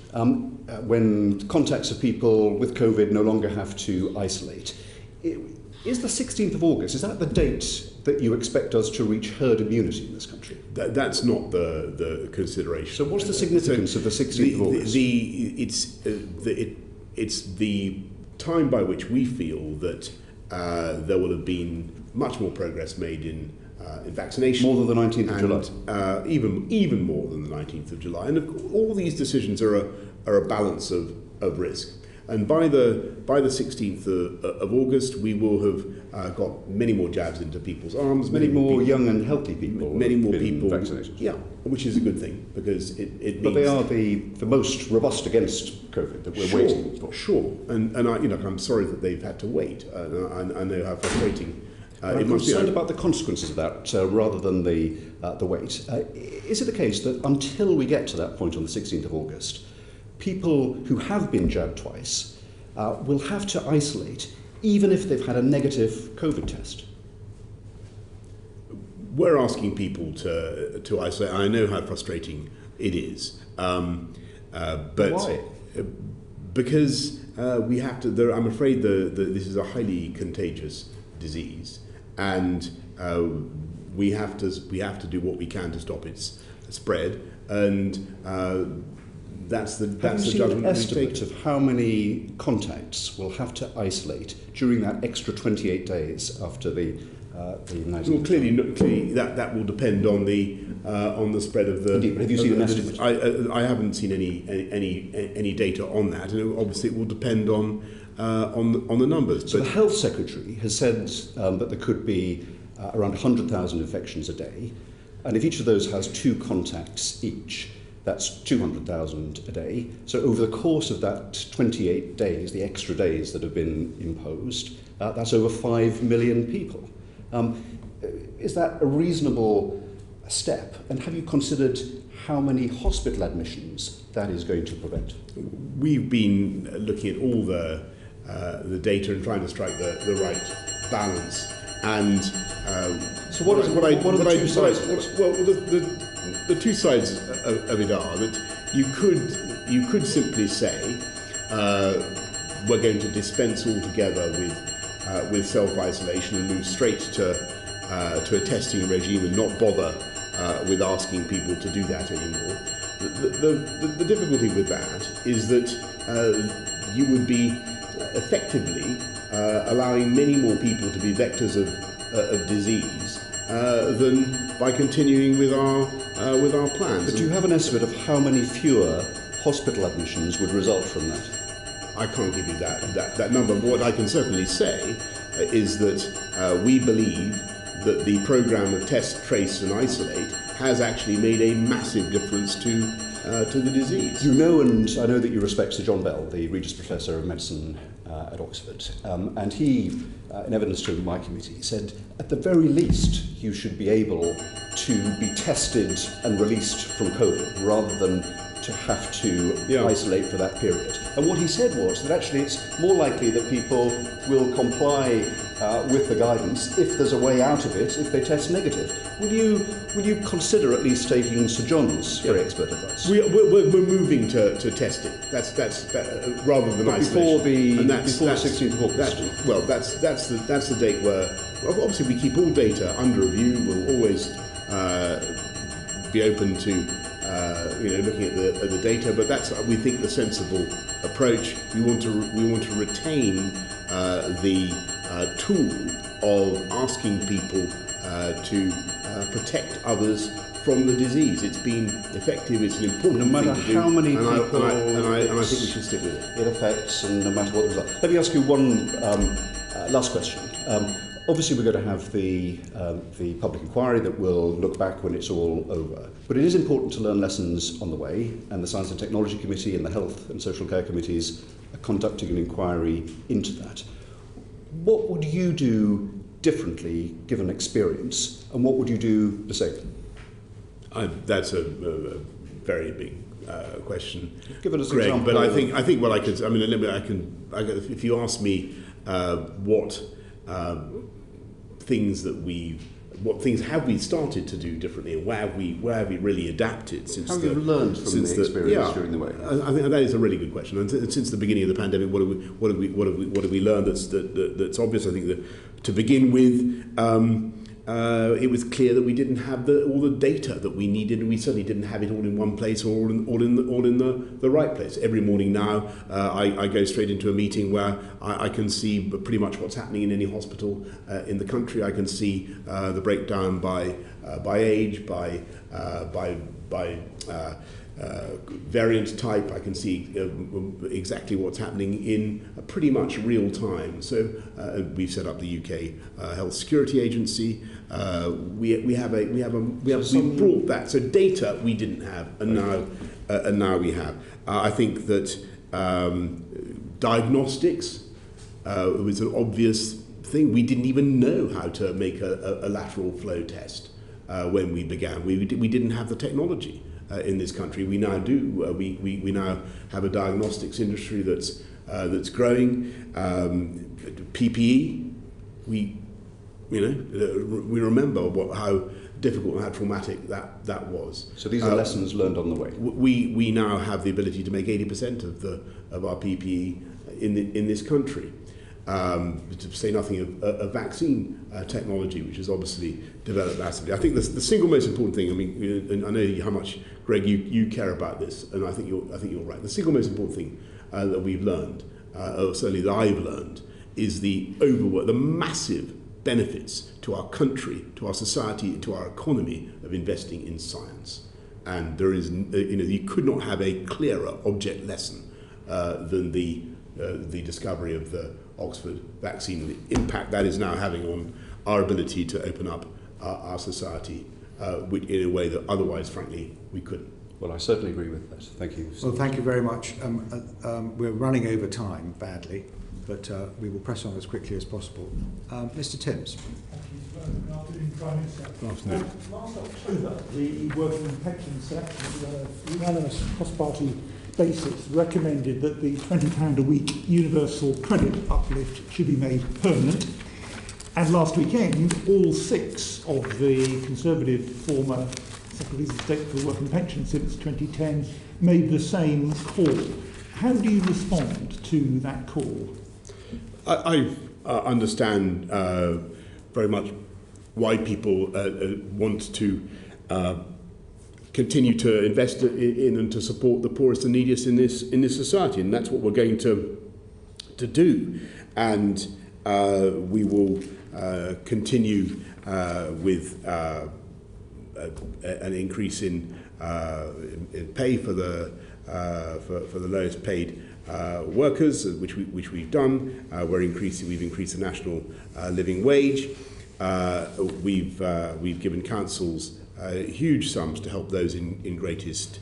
when contacts of people with COVID no longer have to isolate, is the 16th of August, is that the date that you expect us to reach herd immunity in this country? That's not the consideration. So what's the significance of the 16th of August? It's the time by which we feel that there will have been much more progress made in vaccination. More than the 19th of July? Even more than the 19th of July. And all these decisions are a balance of risk. And by the 16th of August, we will have got many more jabs into people's arms. Many more young and healthy people. Many more people vaccinated. Yeah, which is a good thing because it means. But they are the most robust against COVID that we're waiting for. Sure, and I'm sorry that they've had to wait. I know how frustrating. I'm concerned about the consequences of that rather than the wait. Is it the case that until we get to that point on the 16th of August, people who have been jabbed twice will have to isolate even if they've had a negative COVID test? We're asking people to isolate. I know how frustrating it is. But why? Because we have to. I'm afraid this is a highly contagious disease, and we have to do what we can to stop its spread, and that's the judgment an estimate of how many contacts we'll have to isolate during that extra 28 days after the United Well, clearly that will depend on the spread of the. Indeed, but have you seen an estimate? I haven't seen any data on that, and obviously it will depend on the numbers. So the Health Secretary has said that there could be around 100,000 infections a day, and if each of those has 2 contacts each, that's 200,000 a day. So over the course of that 28 days, the extra days that have been imposed, that's over 5 million people. Is that a reasonable step? And have you considered how many hospital admissions that is going to prevent? We've been looking at all the data and trying to strike the right balance. And so what are the two sides? Well, the two sides of it are that you could simply say we're going to dispense altogether with self-isolation and move straight to a testing regime and not bother with asking people to do that anymore. The difficulty with that is that you would be effectively allowing many more people to be vectors of disease than by continuing with our plans. But do you have an estimate of how many fewer hospital admissions would result from that? I can't give you that number. But what I can certainly say is that we believe that the programme of test, trace and isolate has actually made a massive difference to the disease. You know, and I know that you respect Sir John Bell, the Regius Professor of Medicine at Oxford, and he, in evidence to my committee, said at the very least you should be able to be tested and released from COVID rather than to have to isolate for that period. And what he said was that actually it's more likely that people will comply with the guidance if there's a way out of it if they test negative. Will you consider at least taking Sir John's very expert advice? We're moving to testing. That's rather than isolation. Before the 16th of August. That's the date where obviously we keep all data under review. We'll always be open to looking at the data, but that's we think the sensible approach. We want to retain the tool of asking people to protect others from the disease. It's been effective. It's an important no matter thing to do, how many people and I think we should stick with it. It affects, and no matter what the result. Let me ask you one last question. Obviously, we're going to have the public inquiry that will look back when it's all over. But it is important to learn lessons on the way, and the Science and Technology Committee and the Health and Social Care Committees are conducting an inquiry into that. What would you do differently, given experience, and what would you do the same? That's a very big question. Give us an Greg, example. but I think what I could. I mean, if you ask me what things have we started to do differently, and where have we really adapted since? How have you learned from the experience during the way? I think that is a really good question. And since the beginning of the pandemic, what have we learned that's obvious? I think that to begin with, it was clear that we didn't have all the data that we needed, and we certainly didn't have it all in one place or all in the right place. Every morning now, I go straight into a meeting where I can see pretty much what's happening in any hospital in the country. I can see the breakdown by age, by variant type. I can see exactly what's happening in pretty much real time. So we've set up the UK Health Security Agency. We brought that. So data we didn't have, and now we have. I think that diagnostics was an obvious thing. We didn't even know how to make a lateral flow test when we began. We didn't have the technology. In this country, we now do. We now have a diagnostics industry that's growing. PPE, we remember how difficult and how traumatic that was. So these are lessons learned on the way. We now have the ability to make 80% of our PPE in this country. to say nothing of vaccine technology, which is obviously developed massively. I think the single most important thing, I mean, and I know how much, Greg, you care about this, and I think you're right. The single most important thing that we've learned, or certainly that I've learned, is the massive benefits to our country, to our society, to our economy of investing in science. And there is, you could not have a clearer object lesson than the discovery of the Oxford vaccine, and the impact that is now having on our ability to open up our society in a way that otherwise, frankly, we couldn't. Well, I certainly agree with that. Thank you. Well, thank you very much. We're running over time badly, but we will press on as quickly as possible. Mr. Timms. Good afternoon, Prime Minister. Good afternoon. Last October, the Working and Pension Selection, on a unanimous cross-party basis, recommended that the £20 a week universal credit uplift should be made permanent. And last weekend, all 6 of the Conservative former Secretaries of State for Work and Pension since 2010 made the same call. How do you respond to that call? I understand very much why people want to continue to invest in and to support the poorest and neediest in this society, and that's what we're going to do. And we will continue with an increase in pay for the lowest paid workers, which we've done. We've increased the national living wage. We've given councils huge sums to help those in greatest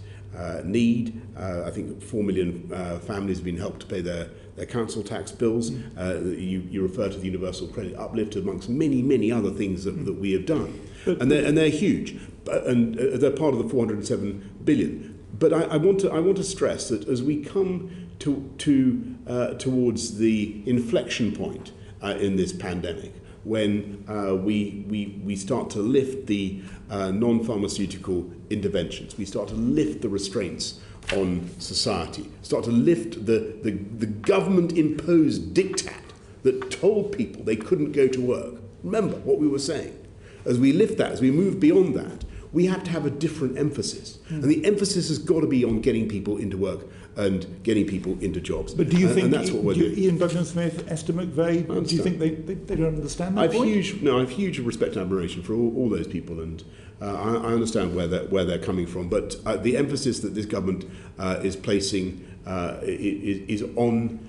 need. I think 4 million families have been helped to pay their council tax bills. You refer to the universal credit uplift amongst many other things that we have done, and they're huge, and they're part of the 407 billion. But I want to stress that as we come towards the inflection point in this pandemic, when we start to lift the non-pharmaceutical interventions, we start to lift the restraints on society, start to lift the government-imposed diktat that told people they couldn't go to work. Remember what we were saying. As we lift that, as we move beyond that, we have to have a different emphasis. And the emphasis has got to be on getting people into work and getting people into jobs. But do you think, and that's what we're doing. Ian Bugden-Smith, Esther McVeigh, do you think they don't understand that I have huge respect and admiration for all those people, and I understand where they're coming from. But the emphasis that this government is placing is on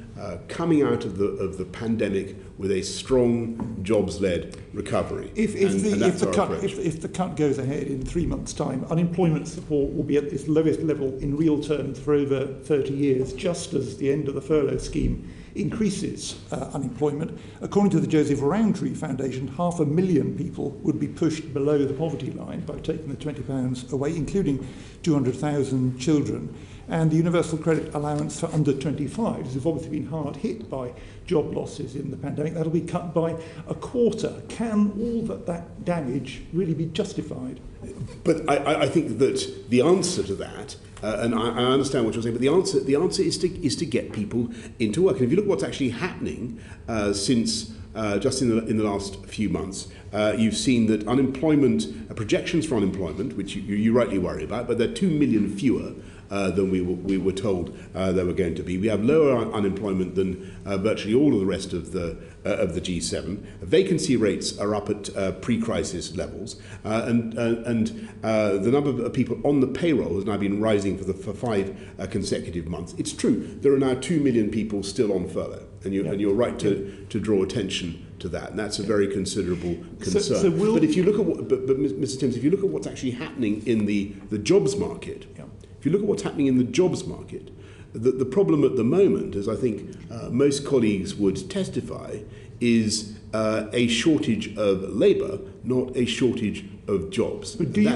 coming out of the pandemic with a strong jobs-led recovery. If the cut goes ahead in 3 months' time, unemployment support will be at its lowest level in real terms for over 30 years, just as the end of the furlough scheme increases unemployment. According to the Joseph Rowntree Foundation, 500,000 people would be pushed below the poverty line by taking the £20 away, including 200,000 children. And the universal credit allowance for under 25s have obviously been hard hit by job losses in the pandemic. That'll be cut by a quarter. Can all that damage really be justified? But I think that the answer to that, and I understand what you're saying, but the answer is to get people into work. And if you look at what's actually happening since just in the last few months, you've seen that unemployment projections for unemployment, which you rightly worry about, but they're 2 million fewer than we were told there were going to be. We have lower unemployment than virtually all of the rest of the G7. Vacancy rates are up at pre-crisis levels, and the number of people on the payroll has now been rising for 5 consecutive months. It's true, there are now 2 million people still on furlough, and you're right to draw attention to that, and that's a very considerable concern. But if you look at Mr. Timms, if you look at what's actually happening in the jobs market. If you look at what's happening in the jobs market, the problem at the moment, as I think most colleagues would testify, is a shortage of labour, not a shortage of jobs. But do you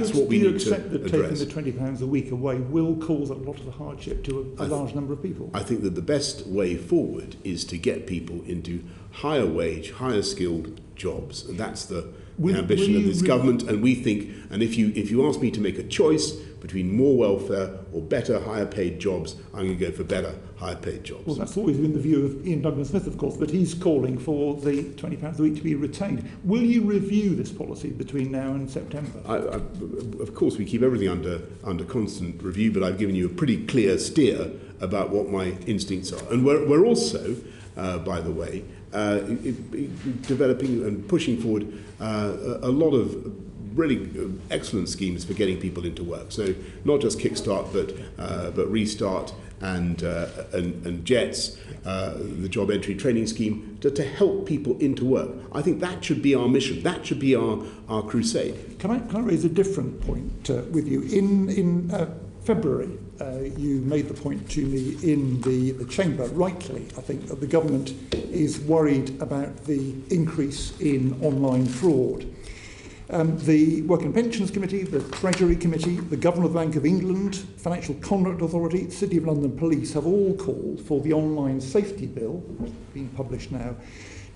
accept that taking the £20 a week away will cause a lot of the hardship to a large number of people? I think that the best way forward is to get people into higher wage, higher skilled jobs, and that's the the ambition of this government, and we think, and if you ask me to make a choice between more welfare or better, higher paid jobs, I'm going to go for better, higher paid jobs. Well, that's always been the view of Ian Douglas-Smith, of course, but he's calling for the £20 a week to be retained. Will you review this policy between now and September? Of course, we keep everything under constant review, but I've given you a pretty clear steer about what my instincts are. And we're also, by the way, developing and pushing forward a lot of really excellent schemes for getting people into work. So not just Kickstart, but Restart and JETS, the job entry training scheme, to help people into work. I think that should be our mission. That should be our crusade. Can I raise a different point with you? In February, you made the point to me in the chamber, rightly, I think, that the government is worried about the increase in online fraud. The Work and Pensions Committee, the Treasury Committee, the Governor of the Bank of England, Financial Conduct Authority, City of London Police have all called for the online safety bill, which is being published now,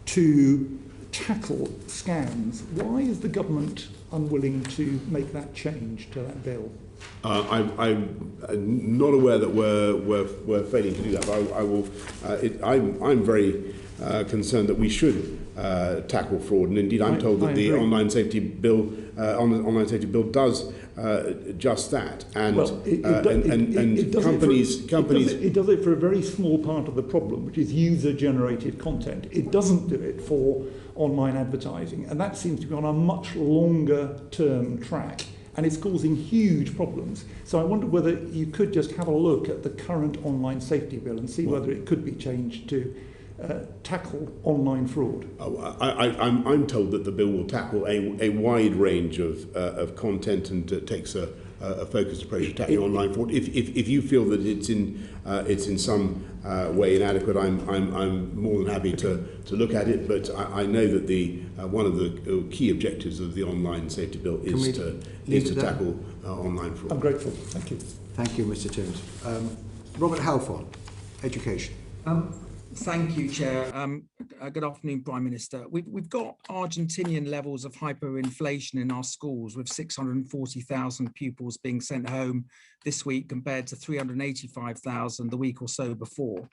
to tackle scams. Why is the government unwilling to make that change to that bill? I'm not aware that we're failing to do that. But I'm very concerned that we should tackle fraud, and indeed I'm told that the online safety bill does just that. And companies it does it for a very small part of the problem, which is user-generated content. It doesn't do it for online advertising, and that seems to be on a much longer-term track. And it's causing huge problems. So I wonder whether you could just have a look at the current online safety bill and see whether it could be changed to tackle online fraud. I'm told that the bill will tackle a wide range of content and takes a focused approach to tackling online fraud. If you feel that it's in some way inadequate, I'm more than happy to look at it. But I know that one of the key objectives of the online safety bill is to tackle online fraud. I'm grateful. Thank you. Thank you, Mr. Timms. Robert Halfon, Education. Thank you, Chair. Good afternoon, Prime Minister. We've got Argentinian levels of hyperinflation in our schools, with 640,000 pupils being sent home this week compared to 385,000 the week or so before.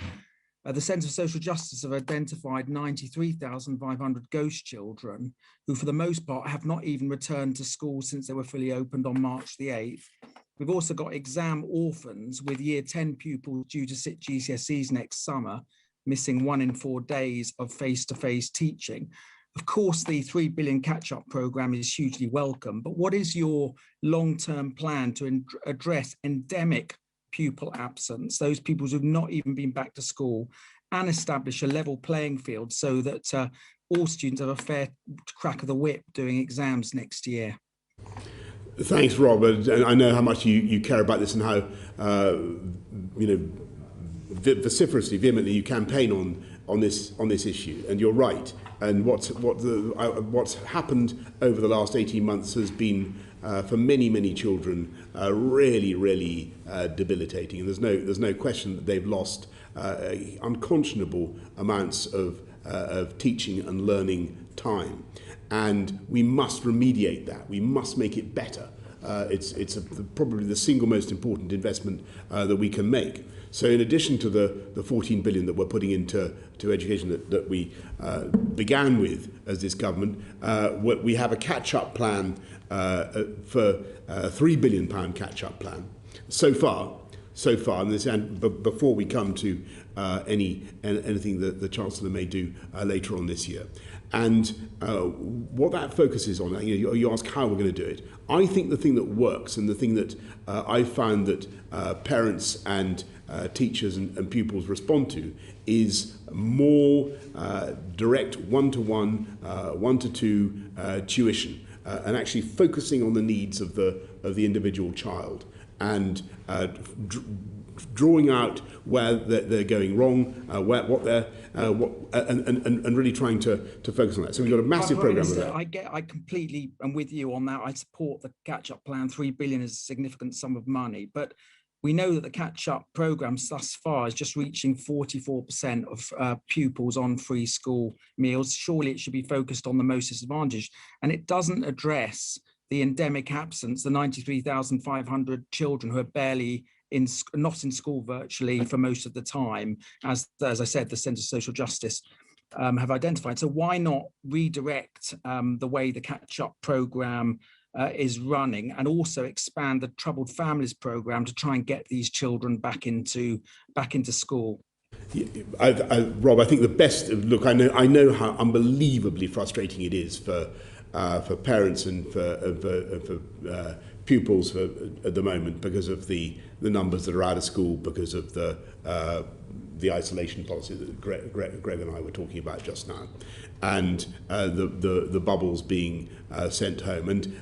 The Centre for Social Justice have identified 93,500 ghost children who, for the most part, have not even returned to school since they were fully opened on March the 8th. We've also got exam orphans with Year 10 pupils due to sit GCSEs next summer, missing 1 in 4 days of face-to-face teaching. Of course, the £3 billion catch-up programme is hugely welcome, but what is your long-term plan to address endemic pupil absence, those pupils who've not even been back to school, and establish a level playing field so that all students have a fair crack of the whip doing exams next year? Thanks, Robert. And I know how much you care about this and how vociferously, vehemently you campaign on this issue, and you're right. And what's happened over the last 18 months has been for many children really debilitating. And there's no question that they've lost unconscionable amounts of teaching and learning time, and we must remediate that. We must make it better. It's probably the single most important investment that we can make. So in addition to the 14 billion that we're putting into education that we began with as this government, we have a catch-up plan for a £3 billion catch-up plan so far. And before we come to anything that the Chancellor may do later on this year. And what that focuses on, you ask how we're going to do it. I think the thing that works, and the thing that I found that parents and teachers and pupils respond to, is more direct one-to-one, one-to-two tuition, and actually focusing on the needs of the individual child, and drawing out where they're going wrong, and really trying to focus on that. So we've got a massive program of that. I completely am with you on that. I support the catch-up plan. £3 billion is a significant sum of money, but We know that the catch-up programmes thus far is just reaching 44% of pupils on free school meals. Surely it should be focused on the most disadvantaged. And it doesn't address the endemic absence, the 93,500 children who are barely not in school virtually for most of the time, as I said, the Centre for Social Justice have identified. So why not redirect the way the catch-up programme is running, and also expand the Troubled Families programme to try and get these children back into school? Rob, I think the best look. I know how unbelievably frustrating it is for parents and for pupils at the moment, because of the numbers that are out of school, because of the isolation policy that Greg and I were talking about just now, and the bubbles being sent home. And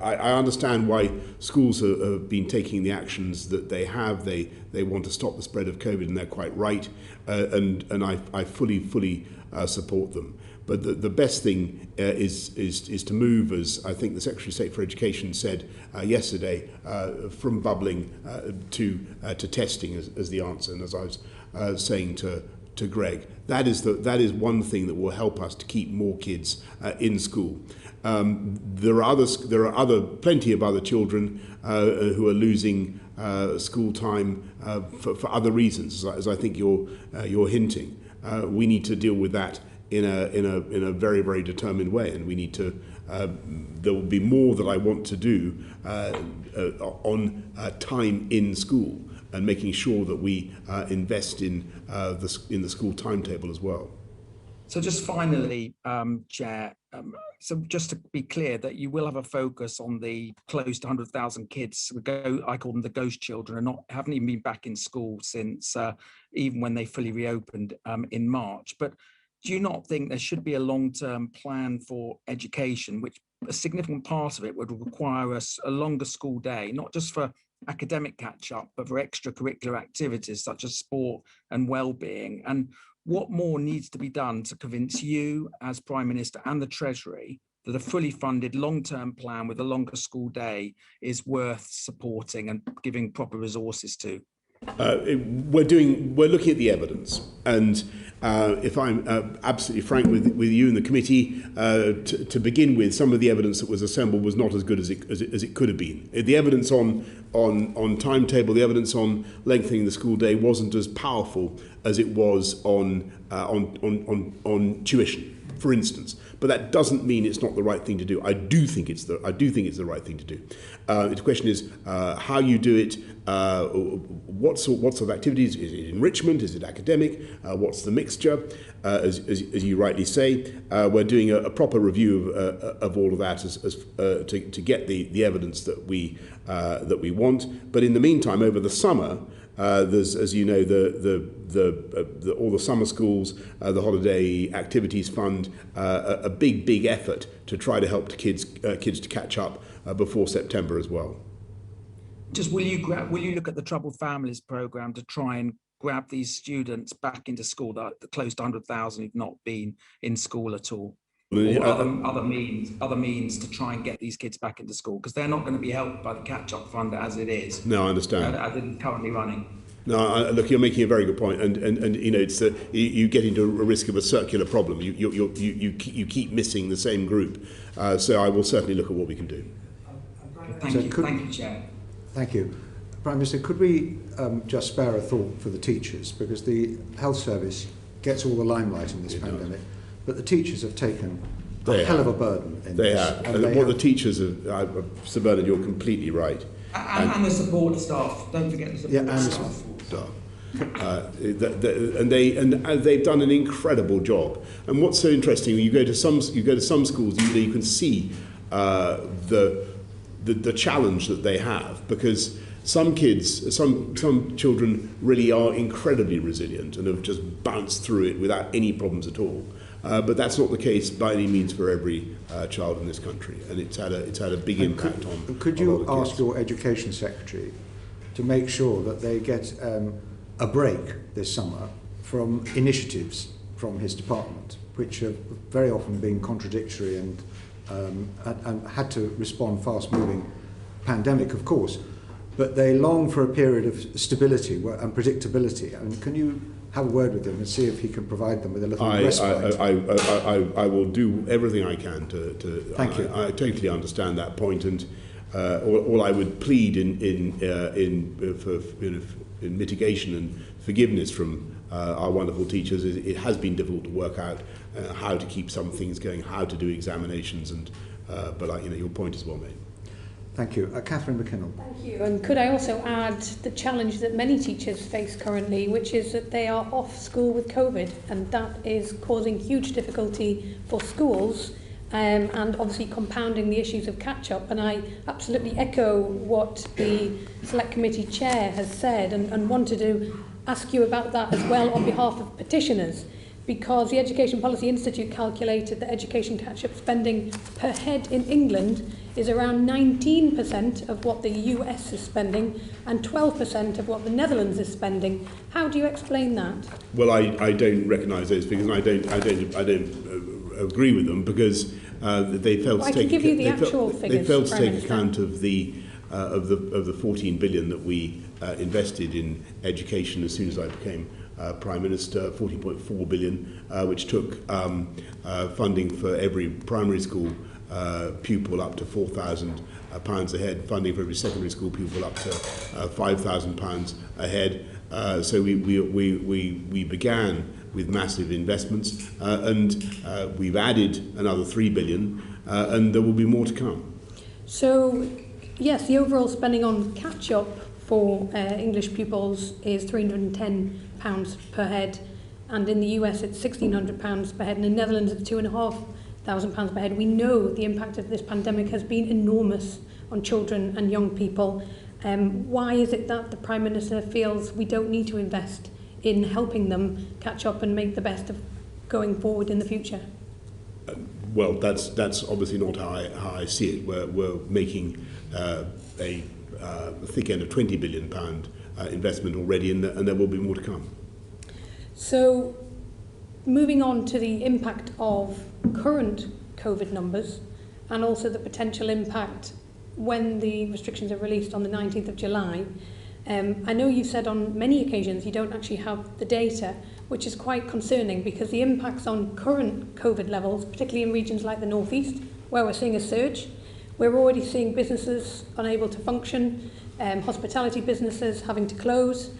I understand why schools have been taking the actions that they have. They want to stop the spread of COVID, and they're quite right. And I fully support them. But the best thing is to move, as I think the Secretary of State for Education said yesterday, from bubbling to testing as the answer. And as I was saying to Greg, that is one thing that will help us to keep more kids in school. There are plenty of other children who are losing school time for other reasons, as I think you're hinting. We need to deal with that in a very, very determined way, and we need to. There will be more that I want to do on time in school, and making sure that we invest in the school timetable as well. So just finally, Chair, so just to be clear, that you will have a focus on the close to 100,000 kids, I call them the ghost children, and haven't even been back in school since even when they fully reopened in March. But do you not think there should be a long-term plan for education, which a significant part of it would require a longer school day, not just for academic catch-up, but for extracurricular activities such as sport and well-being? And what more needs to be done to convince you as Prime Minister and the Treasury that a fully funded long-term plan with a longer school day is worth supporting and giving proper resources to? We're looking at the evidence, and if I'm absolutely frank with you and the committee, to begin with, some of the evidence that was assembled was not as good as it could have been. The evidence on timetable, the evidence on lengthening the school day wasn't as powerful as it was on tuition, for instance. But that doesn't mean it's not the right thing to do. I do think it's the right thing to do. The question is how you do it. What sort of activities? Is it enrichment? Is it academic? What's the mixture? As you rightly say, we're doing a proper review of all of that to get the evidence that we want. But in the meantime, over the summer, there's, as you know, all the summer schools, the Holiday Activities Fund, a big effort to try to help kids to catch up before September as well. Just will you look at the Troubled Families programme to try and grab these students back into school, the close to 100,000 who've not been in school at all? Or other means to try and get these kids back into school, because they're not going to be helped by the catch-up fund as it is. No, I understand. As it's currently running. No, look, you're making a very good point, and you know, it's you get into a risk of a circular problem. You keep missing the same group. So I will certainly look at what we can do. Thank you, Chair. Thank you. Prime Minister, could we just spare a thought for the teachers, because the health service gets all the limelight in this pandemic, but the teachers have taken a hell of a burden in they this. Have. And what the teachers have, Sir Bernard, you're completely right. And the support staff. Don't forget the support staff. And they've done an incredible job. And what's so interesting, when you go to some schools, you can see the challenge that they have, because some children really are incredibly resilient and have just bounced through it without any problems at all. But that's not the case by any means for every child in this country, and it's had a big impact on. Could you ask your Education Secretary to make sure that they get a break this summer from initiatives from his department, which have very often been contradictory and had to respond fast-moving, pandemic, of course, but they long for a period of stability and predictability. I mean, can you have a word with him and see if he can provide them with a little respite? I will do everything I can to Thank you. I totally understand that point, and all I would plead in mitigation and forgiveness from our wonderful teachers is it has been difficult to work out how to keep some things going, how to do examinations, and but your point is well made. Thank you. Catherine McKinnell. Thank you. And could I also add the challenge that many teachers face currently, which is that they are off school with COVID, and that is causing huge difficulty for schools and obviously compounding the issues of catch-up. And I absolutely echo what the Select Committee Chair has said and wanted to ask you about that as well on behalf of petitioners, because the Education Policy Institute calculated that education catch-up spending per head in England is around 19% of what the US is spending and 12% of what the Netherlands is spending. How do you explain that? Well, I don't recognise those figures, and I don't agree with them, because they failed to take. They failed to take account of the 14 billion that we invested in education as soon as I became Prime Minister, 14.4 billion, which took funding for every primary school pupil up to £4,000 a head, funding for every secondary school pupil up to £5,000 a head. So we began with massive investments, and we've added another 3 billion, and there will be more to come. So, yes, the overall spending on catch-up for English pupils is £310 per head, and in the US it's £1,600 per head, and in the Netherlands it's £2,500 per head. We know the impact of this pandemic has been enormous on children and young people. Why is it that the Prime Minister feels we don't need to invest in helping them catch up and make the best of going forward in the future? Well, that's obviously not how I see it. We're making a thick end of £20 billion investment already, and there will be more to come. So, moving on to the impact of current COVID numbers, and also the potential impact when the restrictions are released on the 19th of July. I know you've said on many occasions you don't actually have the data, which is quite concerning, because the impacts on current COVID levels, particularly in regions like the North East, where we're seeing a surge, we're already seeing businesses unable to function, hospitality businesses having to close.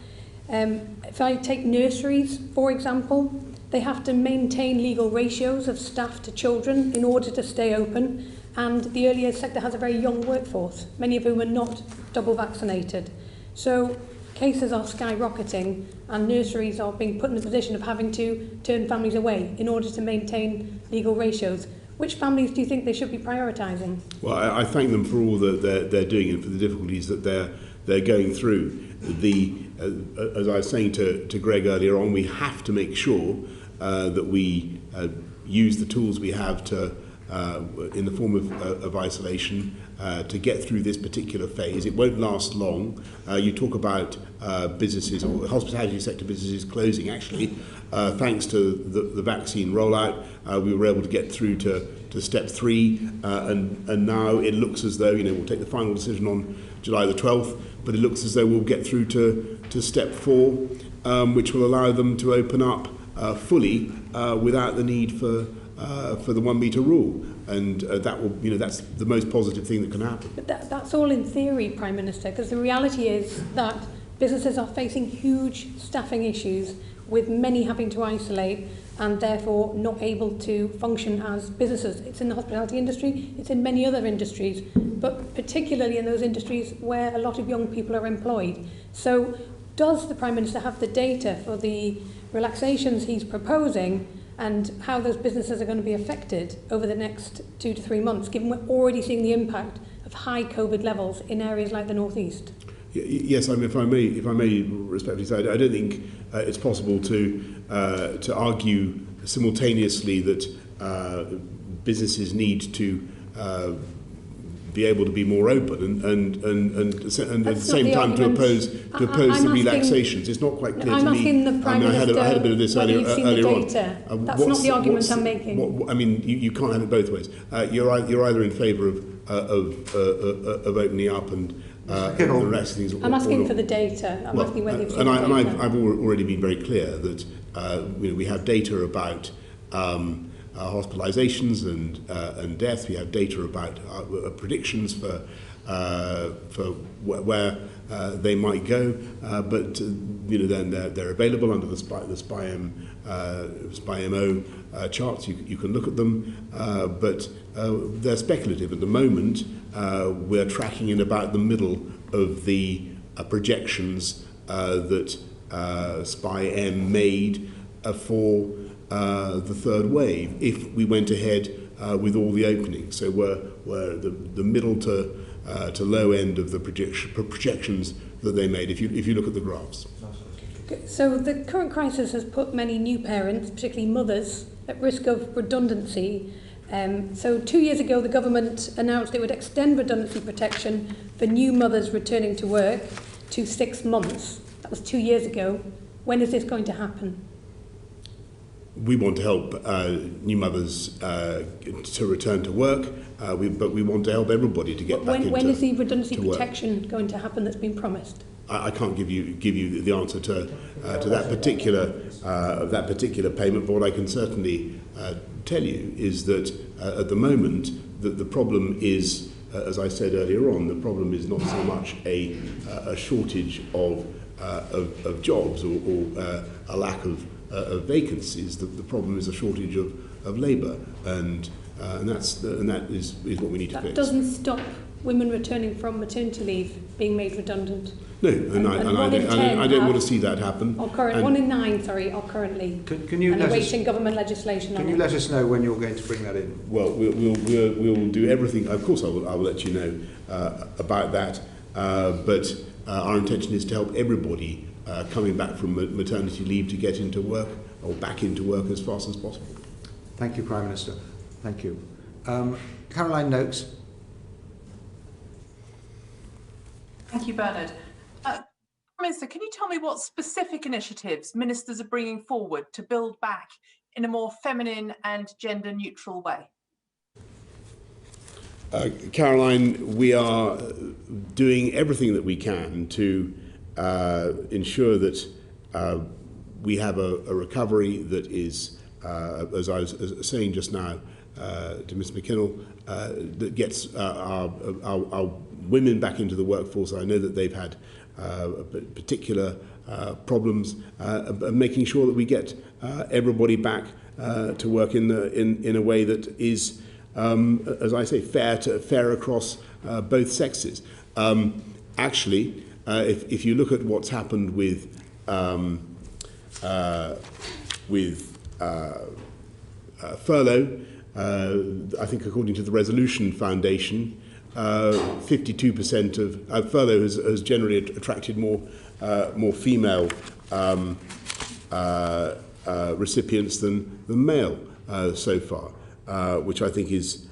If I take nurseries, for example, they have to maintain legal ratios of staff to children in order to stay open, and the early years sector has a very young workforce, many of whom are not double vaccinated. So cases are skyrocketing, and nurseries are being put in a position of having to turn families away in order to maintain legal ratios. Which families do you think they should be prioritising? Well, I thank them for all that they're doing and for the difficulties that they're going through. As I was saying to Greg earlier on, we have to make sure that we use the tools we have to, in the form of isolation, to get through this particular phase. It won't last long. You talk about businesses, or hospitality sector businesses closing. Actually, thanks to the vaccine rollout, we were able to get through to step 3, and now it looks as though, we'll take the final decision on July the 12th, but it looks as though we'll get through to step 4, which will allow them to open up fully without the need for the 1 metre rule, and that will, that's the most positive thing that can happen. But that's all in theory, Prime Minister, because the reality is that businesses are facing huge staffing issues, with many having to isolate and therefore not able to function as businesses. It's in the hospitality industry, it's in many other industries, but particularly in those industries where a lot of young people are employed. So does the Prime Minister have the data for the relaxations he's proposing, and how those businesses are going to be affected over the next 2 to 3 months, given we're already seeing the impact of high COVID levels in areas like the North East? Yes, I mean, if I may respectfully say, I don't think it's possible to argue simultaneously that businesses need to be able to be more open and at the same time to oppose the relaxations. It's not quite clear to me. I'm asking the Prime Minister, I had a bit of this earlier on. That's not the argument I'm making. I mean, you can't have it both ways. You're either in favour of opening up and the rest of things. I'm asking for the data. I'm asking whether you've seen the data. I've already been very clear that we have data about hospitalisations and deaths. We have data about predictions for where they might go, but then they're available under the SPI-MO charts. You can look at them, but they're speculative at the moment. We're tracking in about the middle of the projections that SPI-M made for the third wave, if we went ahead with all the openings. So we're the middle to low end of the projections that they made, if you look at the graphs. So the current crisis has put many new parents, particularly mothers, at risk of redundancy. So 2 years ago, the government announced it would extend redundancy protection for new mothers returning to work to 6 months. That was 2 years ago. When is this going to happen? We want to help new mothers to return to work, but we want to help everybody to get back into work. When is the redundancy protection going to happen that's been promised? I can't give you the answer to that particular payment, but what I can certainly tell you is that at the moment the problem is, as I said earlier on, the problem is not so much a shortage of jobs or a lack of vacancies. The problem is a shortage of labour, and that is what we need to fix. That doesn't stop women returning from maternity leave being made redundant. No, and I don't want to see that happen. 1 in 9, are currently awaiting government legislation on it. Can you let us know when you're going to bring that in? Well, we'll do everything. Of course, I will let you know about that. But our intention is to help everybody coming back from maternity leave to get into work or back into work as fast as possible. Thank you, Prime Minister. Thank you. Caroline Noakes. Thank you, Bernard. Prime Minister, can you tell me what specific initiatives ministers are bringing forward to build back in a more feminine and gender-neutral way? Caroline, we are doing everything that we can to ensure that we have a recovery that is, as I was saying just now to Ms McKinnell, that gets our women back into the workforce. I know that they've had particular problems, making sure that we get everybody back to work in a way that is, as I say, fair across both sexes. Actually, if you look at what's happened with furlough, I think according to the Resolution Foundation, 52% of furlough has generally attracted more female recipients than male so far, which I think is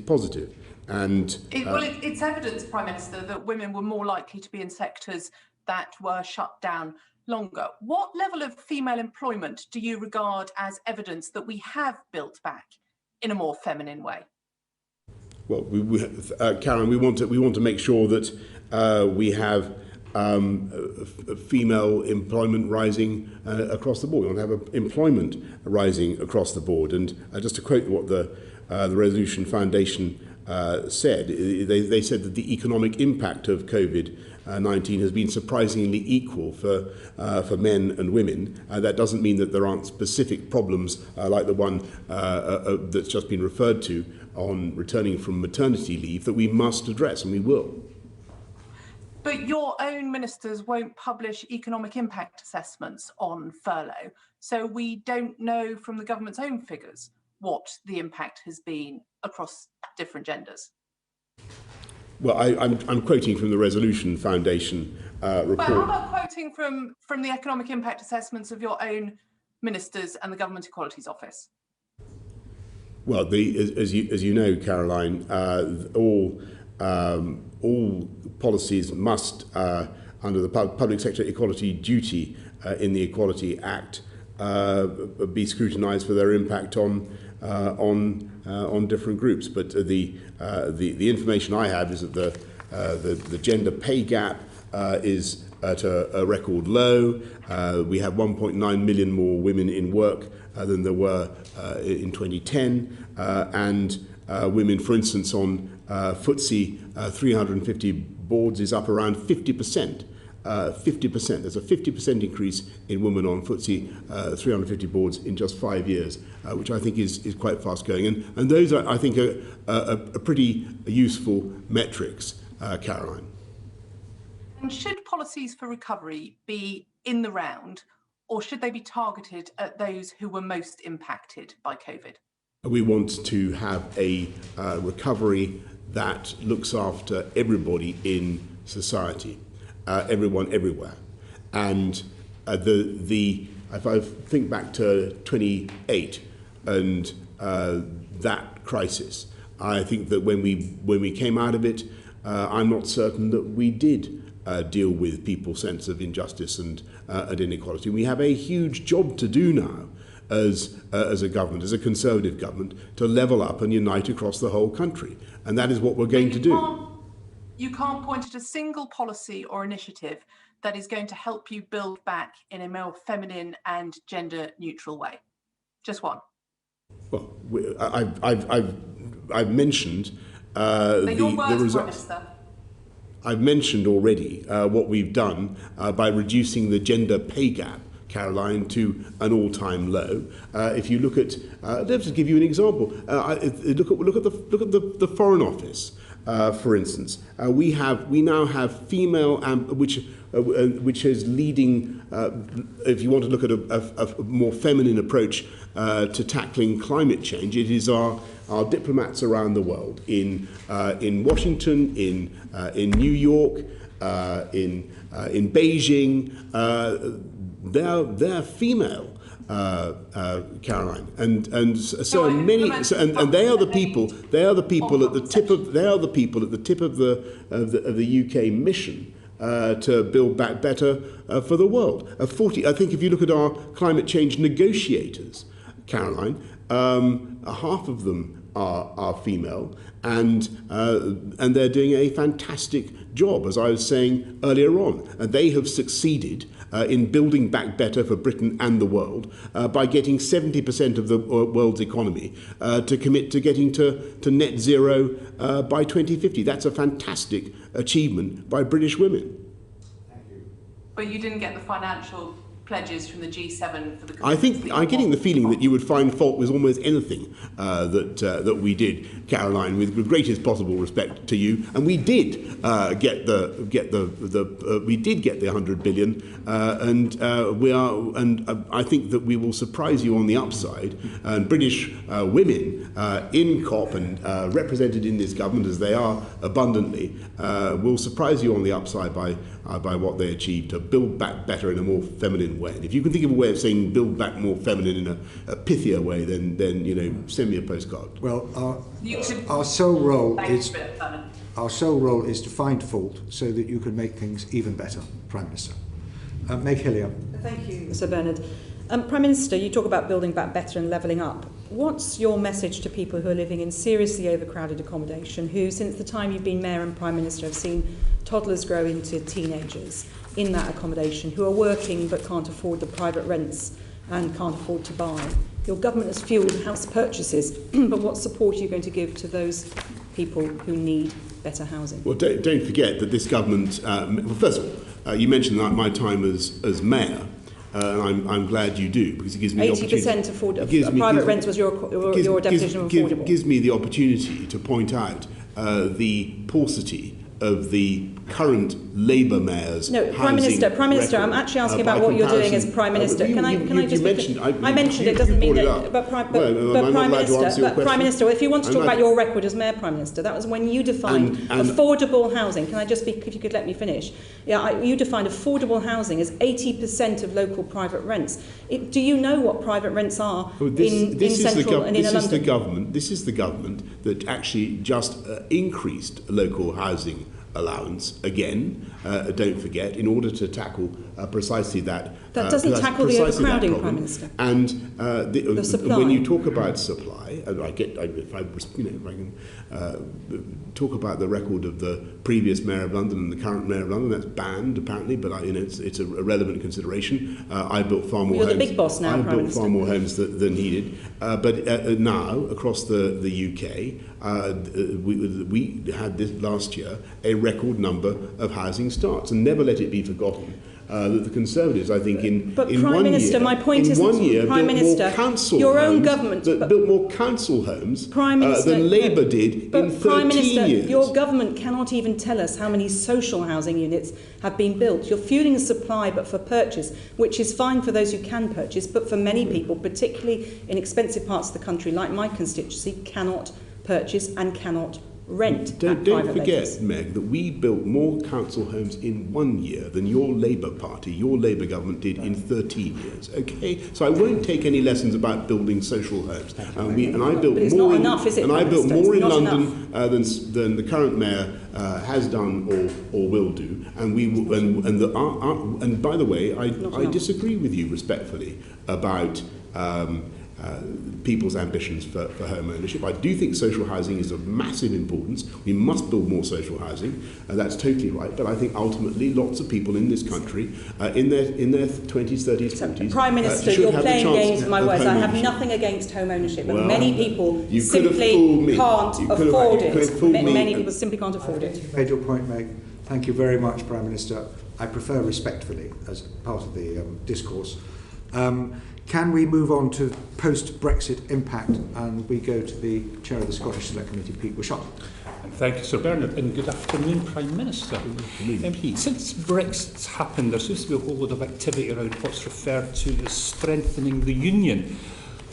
positive. And it's evidence, Prime Minister, that women were more likely to be in sectors that were shut down longer. What level of female employment do you regard as evidence that we have built back in a more feminine way? Well, Karen, we want to make sure that we have female employment rising across the board. We want to have employment rising across the board. And just to quote what the Resolution Foundation said, they said that the economic impact of COVID-19 has been surprisingly equal for men and women. That doesn't mean that there aren't specific problems like the one that's just been referred to on returning from maternity leave that we must address, and we will. But your own ministers won't publish economic impact assessments on furlough, so we don't know from the government's own figures what the impact has been across different genders. Well, I'm quoting from the Resolution Foundation report. But how about quoting from the economic impact assessments of your own ministers and the Government Equalities Office? Well, as you know, Caroline, all policies must, under the Public Sector Equality Duty in the Equality Act, be scrutinised for their impact on different groups. But the information I have is that The gender pay gap is at a record low. We have 1.9 million more women in work than there were in 2010. And women, for instance, on FTSE 350 boards is up around 50%. 50%. There's a 50% increase in women on FTSE 350 boards in just 5 years, which I think is quite fast going. And those, I think, are pretty useful metrics, Caroline. And should policies for recovery be in the round, or should they be targeted at those who were most impacted by COVID? We want to have a recovery that looks after everybody in society. Everyone, everywhere, and if I think back to 28 and that crisis, I think that when we came out of it, I'm not certain that we did deal with people's sense of injustice and inequality. We have a huge job to do now as a government, as a Conservative government, to level up and unite across the whole country, and that is what we're going to do. You can't point at a single policy or initiative that is going to help you build back in a more feminine and gender neutral way. Just one. Well, I've mentioned the results. I've mentioned already what we've done by reducing the gender pay gap, Caroline, to an all-time low. If you look at, let's just give you an example. Look at the Foreign Office. For instance, we now have female, which is leading. If you want to look at a more feminine approach to tackling climate change, it is our diplomats around the world in Washington, in New York, in Beijing. They're female. Caroline, and so many, and they are the people. They are the people at the tip of. They are the people at the tip of the UK mission to build back better for the world. 40. I think if you look at our climate change negotiators, Caroline, half of them are female, and they're doing a fantastic job, as I was saying earlier on, and they have succeeded in building back better for Britain and the world by getting 70% of the world's economy to commit to getting to net zero by 2050. That's a fantastic achievement by British women. Thank you. But you didn't get the financial pledges from the G7 for the. I think I'm getting the feeling that you would find fault with almost anything that we did, Caroline, with the greatest possible respect to you. And we did get we did get the 100 billion, and I think that we will surprise you on the upside. And British women in COP and represented in this government, as they are abundantly, will surprise you on the upside by what they achieved to build back better in a more feminine way. And if you can think of a way of saying build back more feminine in a pithier way, then send me a postcard. Well, our sole role is to find fault so that you can make things even better, Prime Minister. Meg Hillier. Thank you, Sir Bernard. Prime Minister, you talk about building back better and levelling up. What's your message to people who are living in seriously overcrowded accommodation, who, since the time you've been Mayor and Prime Minister, have seen toddlers grow into teenagers in that accommodation, who are working but can't afford the private rents and can't afford to buy? Your government has fuelled house purchases, but what support are you going to give to those people who need better housing? Well, don't forget that this government, well, first of all, you mentioned my time as Mayor. And I'm glad you do, because it gives me 80% affordable. Private rents was your definition of affordable. Gives me the opportunity to point out the paucity of the current Labour mayors. No, Prime Minister, I'm actually asking about what you're doing as Prime Minister. I mentioned it doesn't mean that. But Prime Minister, if you want to talk about your record as Mayor, Prime Minister, that was when you defined affordable housing. Can I just speak? If you could let me finish. Yeah, you defined affordable housing as 80% of local private rents. Do you know what private rents are in Central and in London? This is the government that actually just increased local housing allowance again. Don't forget, in order to tackle precisely that. That doesn't tackle the overcrowding, Prime Minister. And the supply. when you talk about supply, if I can talk about the record of the previous Mayor of London and the current Mayor of London, that's banned apparently, but it's a relevant consideration. I built far more homes. You're the big boss now, Prime Minister. Far more homes than needed. But now, across the UK, we had this last year a record number of housing starts, and never let it be forgotten that the Conservatives, I think, in Prime one Minister, year, my point in is, one year, Prime built Minister, more council your own homes, government built more council homes Prime Minister, than Labour did in 13 Prime Minister, years. Your government cannot even tell us how many social housing units have been built. You're fuelling the supply, but for purchase, which is fine for those who can purchase, but for many people, particularly in expensive parts of the country, like my constituency, cannot purchase and cannot rent. Don't forget, Meg, that we built more council homes in 1 year than your Labour Party, your Labour government did in 13 years. Okay, so I won't take any lessons about building social homes. And I built more in London than the current mayor has done or will do. And by the way, I disagree with you respectfully about people's ambitions for home ownership. I do think social housing is of massive importance. We must build more social housing, that's totally right. But I think ultimately lots of people in this country, in their 20s, 30s, 40s, Prime Minister, you're playing games with my words. I have nothing against home ownership, but many people simply can't afford it. Many people simply can't afford it. You've made your point, Meg. Thank you very much, Prime Minister. I prefer respectfully as part of the discourse. Can we move on to post-Brexit impact, and we go to the Chair of the Scottish Select Committee, Pete Wishart. And thank you, Sir Bernard, and good afternoon, Prime Minister. Since Brexit's happened, there seems to be a whole lot of activity around what's referred to as strengthening the Union.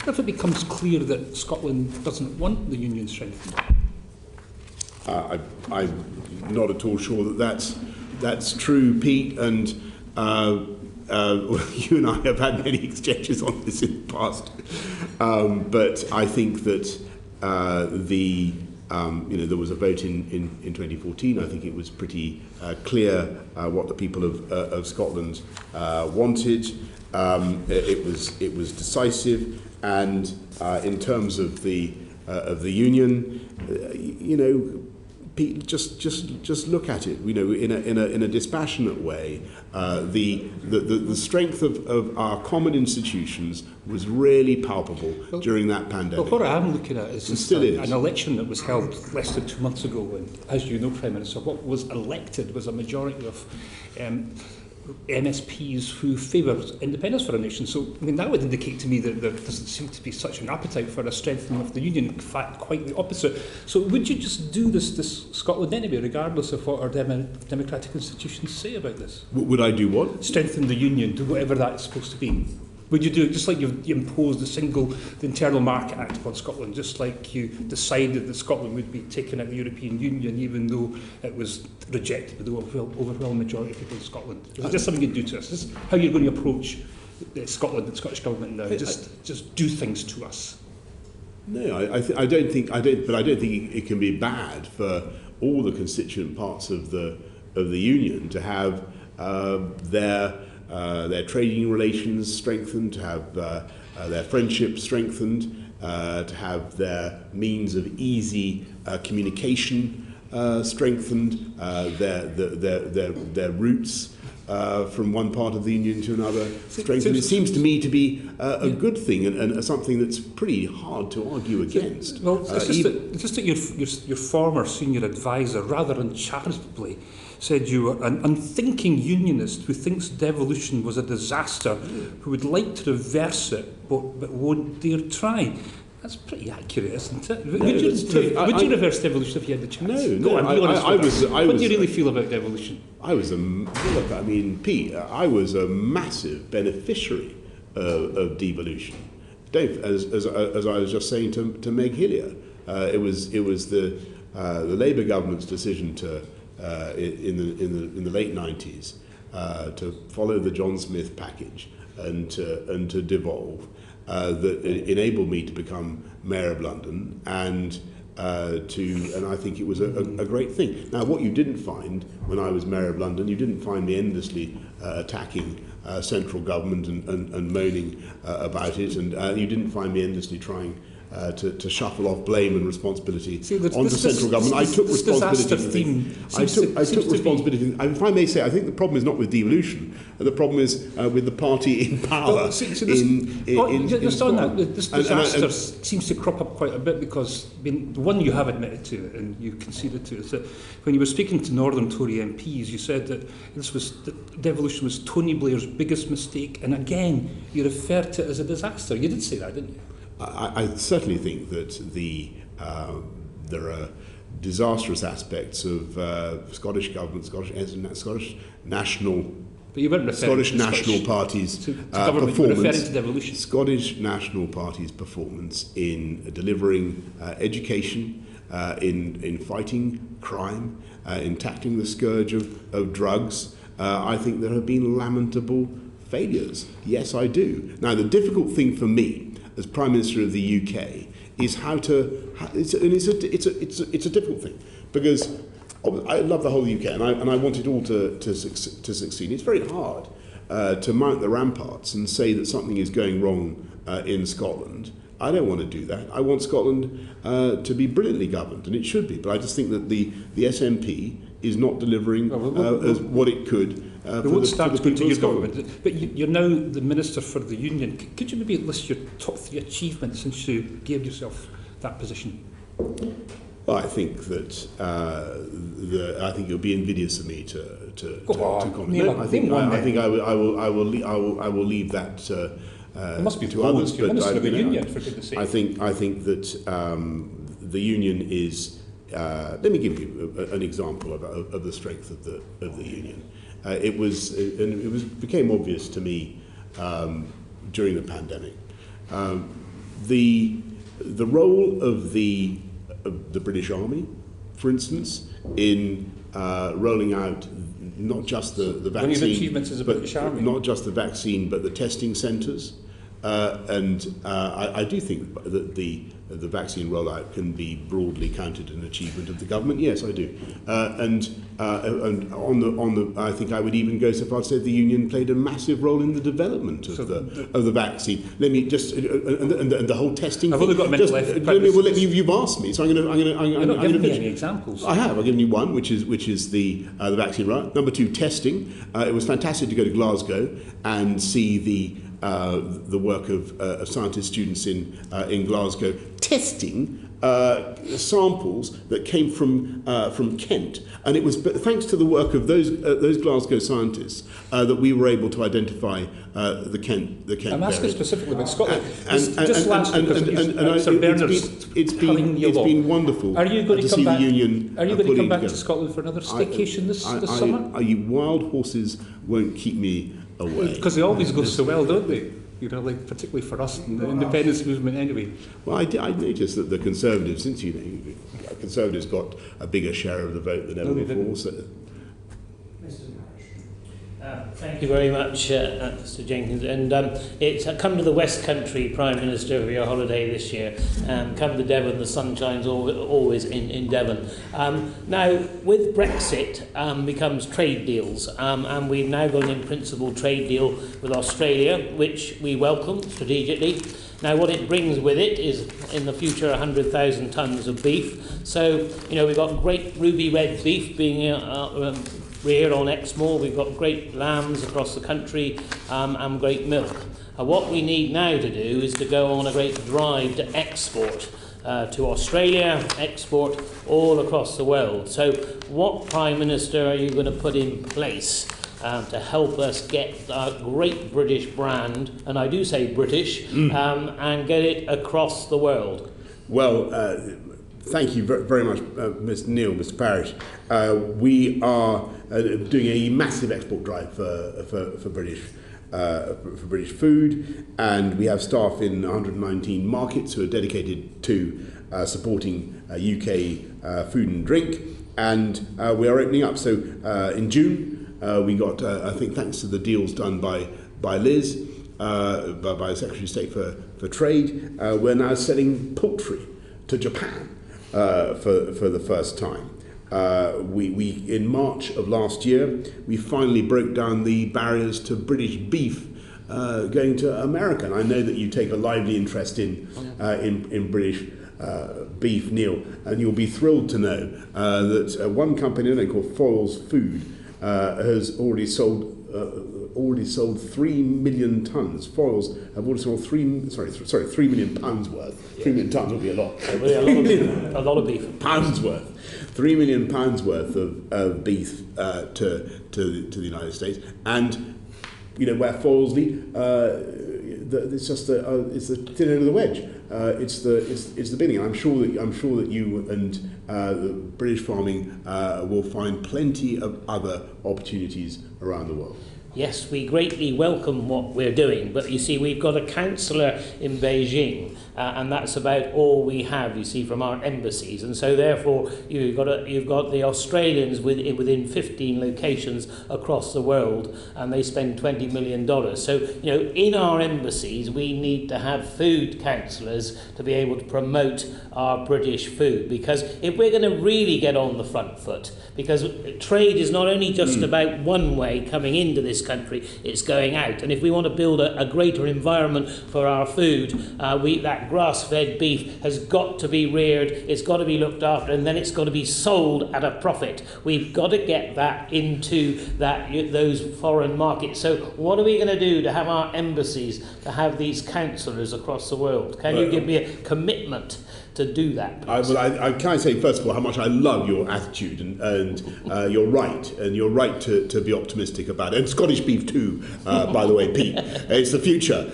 What if it becomes clear that Scotland doesn't want the Union strengthened? I'm not at all sure that that's true, Pete, and you and I have had many exchanges on this in the past, but I think that there was a vote in 2014. I think it was pretty clear what the people of Scotland wanted. It was decisive, and in terms of the union, Pete, just look at it. In a dispassionate way. The strength of our common institutions was really palpable during that pandemic. Well, what I'm looking at is still an election that was held less than 2 months ago, and as you know, Prime Minister, what was elected was a majority of MSPs who favoured independence for a nation. So, that would indicate to me that there doesn't seem to be such an appetite for a strengthening of the Union. In fact, quite the opposite. So would you just do this Scotland anyway, regardless of what our democratic institutions say about this? Would I do what? Strengthen the Union, do whatever that's supposed to be. Would you do it just like you imposed the Internal Market Act upon Scotland, just like you decided that Scotland would be taken out of the European Union, even though it was rejected by the overwhelming majority of people in Scotland? Is it just something you'd do to us? Is this how you're going to approach Scotland, the Scottish Government now? Just do things to us? No, I don't think it can be bad for all the constituent parts of the Union to have their trading relations strengthened, to have their friendship strengthened, to have their means of easy communication strengthened, their routes from one part of the Union to another strengthened. It seems to me to be a good thing and something that's pretty hard to argue against. Well, it's just that your former senior advisor, rather uncharitably, said you were an unthinking unionist who thinks devolution was a disaster, who would like to reverse it but won't dare try. That's pretty accurate, isn't it? Would you reverse devolution if you had the chance? No, Go on, be honest. What do you really feel about devolution? Pete, I was a massive beneficiary of devolution. Dave, as I was just saying to Meg Hillier, it was the Labour government's decision to in the late 90s to follow the John Smith package and to devolve that enabled me to become Mayor of London, and and I think it was a great thing. Now, what you didn't find when I was Mayor of London, you didn't find me endlessly attacking central government and moaning about it, and you didn't find me endlessly trying to shuffle off blame and responsibility onto central government. I took responsibility. I took responsibility. If I may say, I think the problem is not with devolution. The problem is with the party in power. This disaster seems to crop up quite a bit because the one you have admitted to and you conceded to is that when you were speaking to Northern Tory MPs, you said that devolution was Tony Blair's biggest mistake, and again you referred to it as a disaster. You did say that, didn't you? I certainly think that there are disastrous aspects of Scottish government, Scottish national. But you weren't Scottish National Party's performance. Scottish National Party's performance in delivering education, in fighting crime, in tackling the scourge of drugs. I think there have been lamentable failures. Yes, I do. Now, the difficult thing for me as Prime Minister of the UK is it's a difficult thing because I love the whole UK and I want it all to succeed. It's very hard to mount the ramparts and say that something is going wrong in Scotland. I don't want to do that. I want Scotland to be brilliantly governed, and it should be. But I just think that the SNP is not delivering as what it could. We won't start to continue government, but you're now the Minister for the Union. Could you maybe list your top 3 achievements since you gave yourself that position? Well, I think that I think it would be invidious of me to comment. No, I think I will leave that there must be to others. But Minister of the Union, for goodness sake. I think that the Union is. Let me give you an example of the strength of the Union. It became obvious to me during the pandemic. The role of the British Army, for instance, in rolling out not just the vaccine, one of your achievements as a British Army, not just the vaccine, but the testing centres. I do think that the vaccine rollout can be broadly counted an achievement of the government. Yes, I do. And I think I would even go so far as to say the Union played a massive role in the development of the vaccine. Let me just and the whole testing. I've only got a minute left. You've asked me, so I'm going to. You're not giving me any examples. I have. I've given you one, which is the vaccine rollout. Number 2, testing. It was fantastic to go to Glasgow and see the work of scientist students in Glasgow testing samples that came from Kent, and it was thanks to the work of those Glasgow scientists that we were able to identify the Kent. I'm asking specifically about Scotland. It's been wonderful. Are you going to see the Union? Are you going to come back to Scotland for another staycation this summer? Wild horses won't keep me away. Because they always go so well, don't they? You know, like particularly for us in the independence movement anyway. Well, I noticed that the Conservatives, since Conservatives got a bigger share of the vote than ever before. So. Thank you very much, Mr. Jenkins. And it's come to the West Country, Prime Minister, for your holiday this year. Come to Devon, the sun shines always in Devon. Now, with Brexit becomes trade deals, and we've now got an in-principle trade deal with Australia, which we welcome strategically. Now, what it brings with it is, in the future, 100,000 tonnes of beef. So, we've got great ruby red beef being reared on Exmoor. We've got great lambs across the country and great milk. What we need now to do is to go on a great drive to export to Australia, export all across the world. So what Prime Minister are you going to put in place to help us get a great British brand, and I do say British, and get it across the world? Well, thank you very much, Mr. Neil, Mr. Parish. We are doing a massive export drive for British food, and we have staff in 119 markets who are dedicated to supporting UK food and drink, and we are opening up. So in June, we got, I think, thanks to the deals done by Liz, by Secretary of State for Trade, we're now selling poultry to Japan. for the first time. We in March of last year, we finally broke down the barriers to British beef going to America. And I know that you take a lively interest in British beef, Neil, and you'll be thrilled to know that one company called Foyles Food has already sold 3 million tons. Foyles have already sold 3 million pounds worth. 3 million tons would be a lot. A lot of beef. Pounds worth. 3 million pounds worth of beef to the United States, and where Foyles it's just it's the thin end of the wedge. It's the beginning. I'm sure that you and the British farming will find plenty of other opportunities around the world. Yes, we greatly welcome what we're doing, but you see, we've got a councillor in Beijing, and that's about all we have, you see, from our embassies. And so, therefore, you've got the Australians within 15 locations across the world, and they spend $20 million. So, in our embassies, we need to have food councillors to be able to promote our British food, because if we're going to really get on the front foot, because trade is not only just about one way coming into this country, it's going out. And if we want to build a greater environment for our food, that grass-fed beef has got to be reared, it's got to be looked after, and then it's got to be sold at a profit. We've got to get that into those foreign markets. So what are we going to do to have our embassies, to have these councillors across the world? Can you give me a commitment to do that? Can I say, first of all, how much I love your attitude, and you're right, to be optimistic about it. And Scottish beef too, by the way, Pete. It's the future.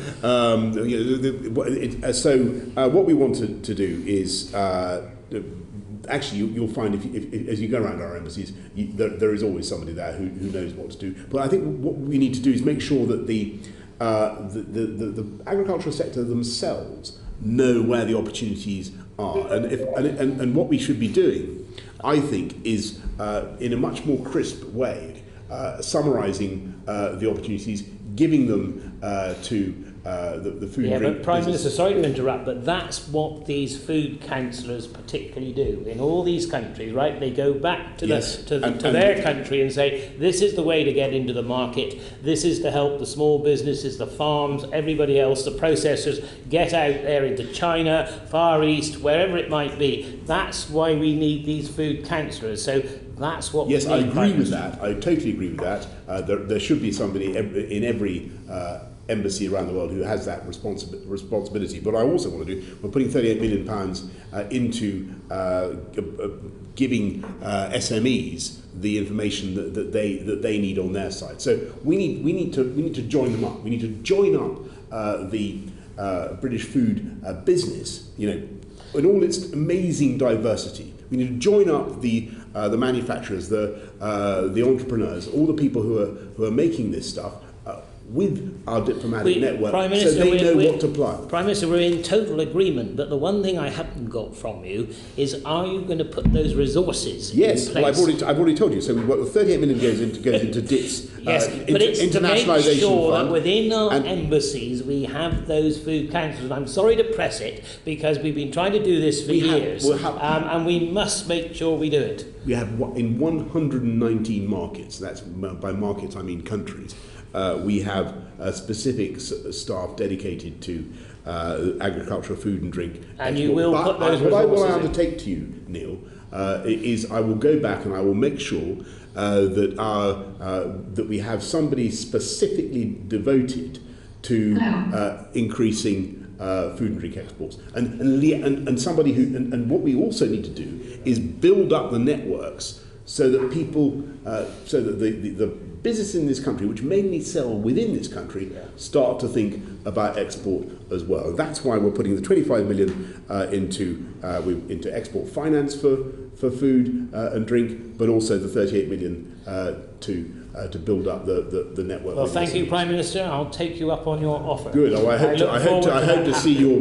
What we want to do is, actually, you'll find if as you go around our embassies, there is always somebody there who knows what to do. But I think what we need to do is make sure that the agricultural sector themselves know where the opportunities are, and what we should be doing, I think, is in a much more crisp way, summarising the opportunities, giving them to the food and drink but Prime business. Minister, sorry to interrupt, but that's what these food councillors particularly do in all these countries, right? They go back to their country and say, this is the way to get into the market, this is to help the small businesses, the farms, everybody else, the processors, get out there into China, Far East, wherever it might be. That's why we need these food councillors. So that's what we need. Yes, I agree with that. I totally agree with that. There should be somebody in every embassy around the world who has that responsibility. But I also want to do, we're putting £38 million into giving SMEs the information that they need on their side. So we need to join them up. We need to join up the British food business, in all its amazing diversity. We need to join up the manufacturers, the entrepreneurs, all the people who are making this stuff, with our diplomatic network, Prime Minister, so they know what to plan. Prime Minister, we're in total agreement, but the one thing I haven't got from you is, are you going to put those resources in place? Well, I've already told you. So we've got 38 million goes into DITS. Yes, but it's to make sure that within our embassies we have those food councils. I'm sorry to press it, because we've been trying to do this for years, and we must make sure we do it. We have in 119 markets. That's by markets I mean countries. We have specific staff dedicated to agricultural, food and drink. And you will put those resources in. What I will undertake to you, Neil, is I will go back and I will make sure that we have somebody specifically devoted to increasing food and drink exports, and somebody who, and what we also need to do is build up the networks so that people, so that the business in this country, which mainly sell within this country, start to think about export as well. That's why we're putting the 25 million into export finance for food and drink, but also the 38 million to build up the network. Well, thank you, Prime Minister. I'll take you up on your offer. Good. Oh, I hope to see your.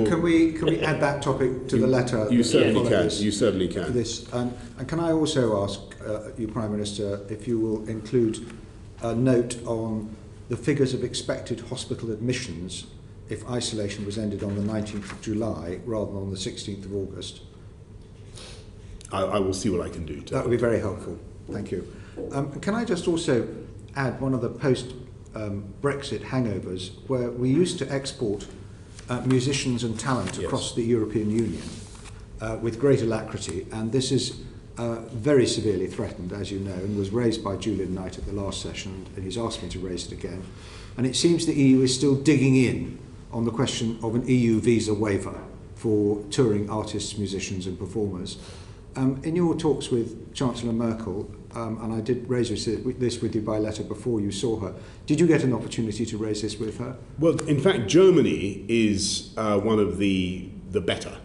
Can we add that topic to the letter? You certainly can. You certainly can. This and can I also ask you, Prime Minister, if you will include a note on the figures of expected hospital admissions if isolation was ended on the 19th of July rather than on the 16th of August? I will see what I can do. That would be very helpful. Thank you. Can I just also add one of the post-Brexit hangovers, where we used to export musicians and talent across the European Union with great alacrity, and this is very severely threatened, as you know, and was raised by Julian Knight at the last session, and he's asked me to raise it again. And it seems the EU is still digging in on the question of an EU visa waiver for touring artists, musicians and performers. In your talks with Chancellor Merkel, and I did raise this with you by letter before you saw her, did you get an opportunity to raise this with her? Well, in fact, Germany is one of the better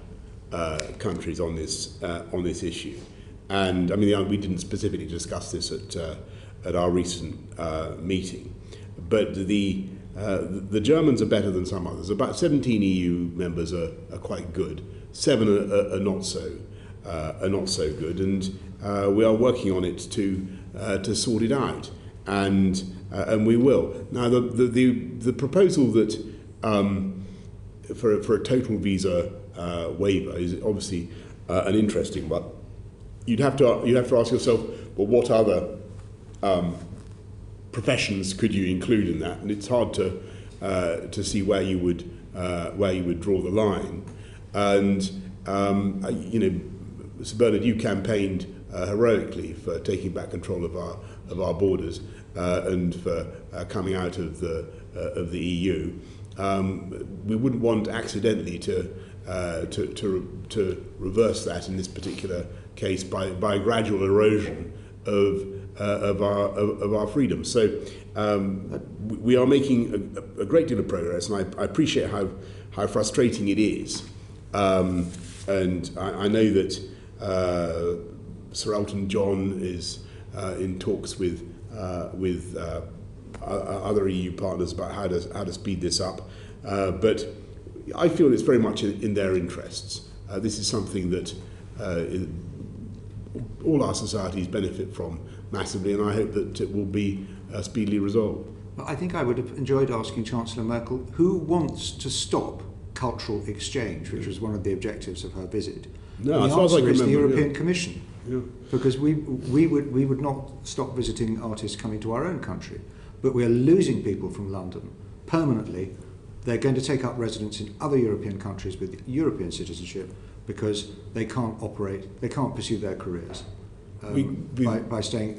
countries on this issue. And I mean, we didn't specifically discuss this at our recent meeting, but the Germans are better than some others. About 17 EU members are quite good. 7 are not so good, and we are working on it to sort it out, and we will. Now, the proposal that for a total visa waiver is obviously an interesting one. You'd have to ask yourself, well, what other professions could you include in that? And it's hard to see where you would draw the line. And you know, Sir Bernard, you campaigned heroically for taking back control of our borders and for coming out of the EU. We wouldn't want accidentally to reverse that in this particular case by gradual erosion of our freedom. So we are making a great deal of progress, and I appreciate how frustrating it is. And I know that Sir Elton John is in talks with other EU partners about how to speed this up. But I feel it's very much in their interests. This is something that all our societies benefit from massively, and I hope that it will be speedily resolved. I think I would have enjoyed asking Chancellor Merkel who wants to stop cultural exchange, which was one of the objectives of her visit. No, and the answer is the European yeah. Commission, because we would not stop visiting artists coming to our own country, but we are losing people from London permanently. They're going to take up residence in other European countries with European citizenship because they can't pursue their careers by staying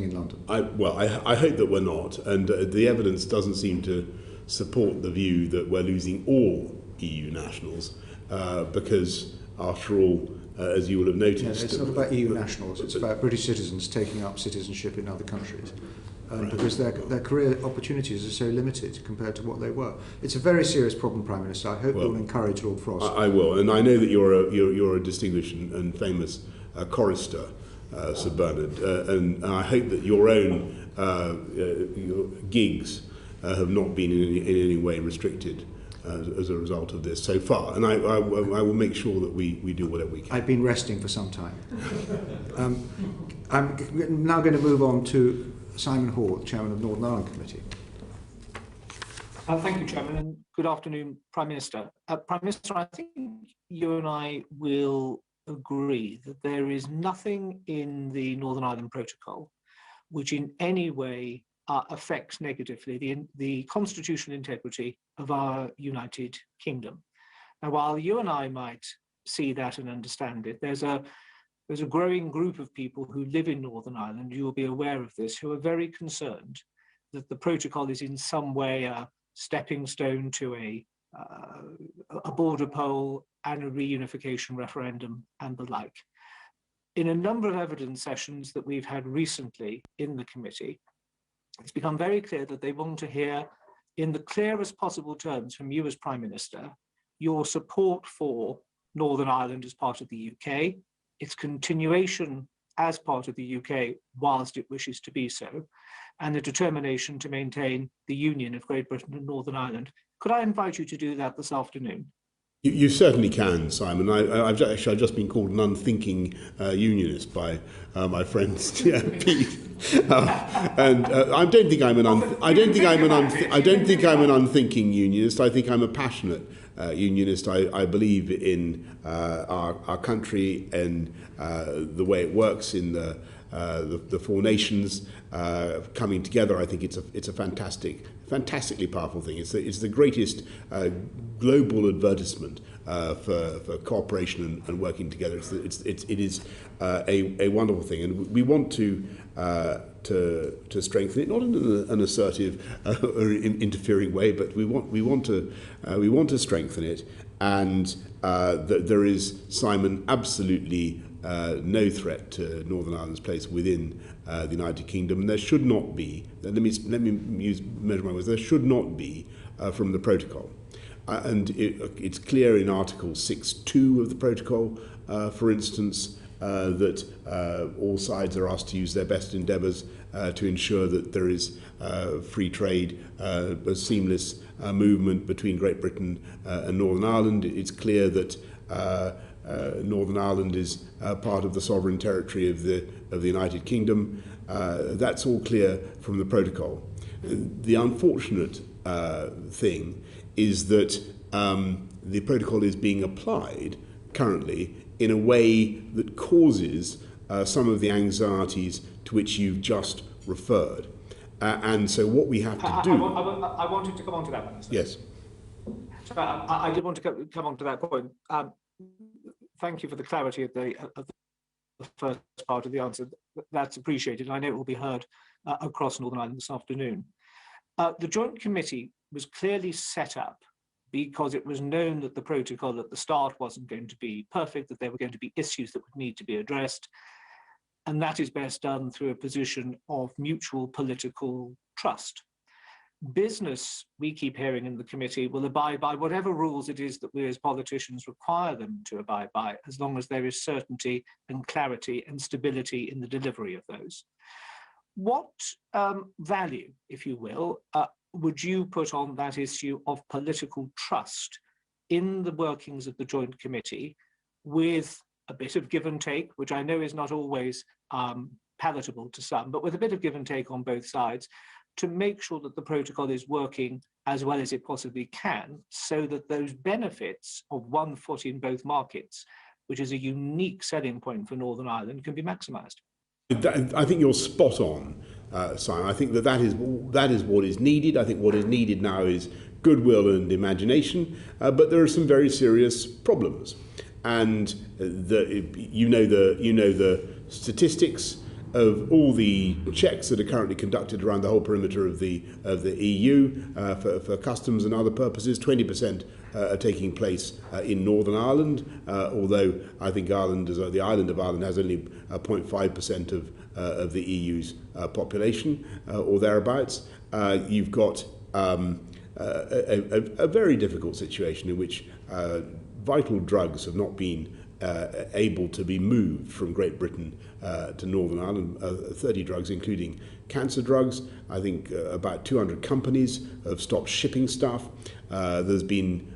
in London. I hope that we're not, and the evidence doesn't seem to support the view that we're losing all EU nationals because, after all, as you will have noticed, it's not about EU nationals. It's about British citizens taking up citizenship in other countries. Because their career opportunities are so limited compared to what they were. It's a very serious problem, Prime Minister. I hope you'll encourage Lord Frost. I will, and I know that you're a distinguished and famous chorister, Sir Bernard, and I hope that your own your gigs have not been in any way restricted as a result of this so far. And I will make sure that we do whatever we can. I've been resting for some time. I'm now going to move on to Simon Hall, Chairman of Northern Ireland Committee. Thank you, Chairman, and good afternoon, Prime Minister. Prime Minister, I think you and I will agree that there is nothing in the Northern Ireland Protocol which in any way affects negatively the constitutional integrity of our United Kingdom. Now, while you and I might see that and understand it, there's a growing group of people who live in Northern Ireland, you will be aware of this, who are very concerned that the protocol is in some way a stepping stone to a border poll and a reunification referendum and the like. In a number of evidence sessions that we've had recently in the committee, it's become very clear that they want to hear in the clearest possible terms from you as Prime Minister, your support for Northern Ireland as part of the UK, its continuation as part of the UK whilst it wishes to be so, and the determination to maintain the union of Great Britain and Northern Ireland. Could I invite you to do that this afternoon? You certainly can, Simon. I've just been called an unthinking unionist by my friend Pete, and I don't think I'm an unthinking unionist. I think I'm a passionate unionist. I believe in our country and the way it works in the four nations coming together. I think it's a fantastically powerful thing. It's the greatest global advertisement for cooperation and working together. It is a wonderful thing, and we want to strengthen it, not in an assertive or interfering way, but we want to strengthen it. And there is, Simon, absolutely no threat to Northern Ireland's place within the United Kingdom, and there should not be. Let me measure my words. There should not be from the protocol, and it's clear in Article 6.2 of the protocol, for instance, that all sides are asked to use their best endeavours to ensure that there is free trade, a seamless movement between Great Britain and Northern Ireland. It's clear that Northern Ireland is part of the sovereign territory of the United Kingdom. That's all clear from the protocol. The unfortunate thing is that the protocol is being applied currently in a way that causes some of the anxieties to which you've just referred. And so what we have to do... I wanted to come on to that one. Yes. So I did want to come on to that point. Thank you for the clarity of the first part of the answer. That's appreciated. I know it will be heard across Northern Ireland this afternoon. The Joint Committee was clearly set up because it was known that the protocol at the start wasn't going to be perfect, that there were going to be issues that would need to be addressed. And that is best done through a position of mutual political trust. Business, we keep hearing in the committee, will abide by whatever rules it is that we as politicians require them to abide by, as long as there is certainty and clarity and stability in the delivery of those. What value, if you will, would you put on that issue of political trust in the workings of the Joint Committee, with a bit of give and take, which I know is not always palatable to some, but with a bit of give and take on both sides, to make sure that the protocol is working as well as it possibly can, so that those benefits of one foot in both markets, which is a unique selling point for Northern Ireland, can be maximised? I think you're spot on, Simon. I think that is what is needed. I think what is needed now is goodwill and imagination, but there are some very serious problems, and you know the statistics of all the checks that are currently conducted around the whole perimeter of the EU for customs and other purposes. 20% are taking place in Northern Ireland, although I think the island of Ireland has only 0.5% of the EU's population or thereabouts. You've got a very difficult situation in which vital drugs have not been able to be moved from Great Britain to Northern Ireland, 30 drugs, including cancer drugs. I think about 200 companies have stopped shipping stuff. There's been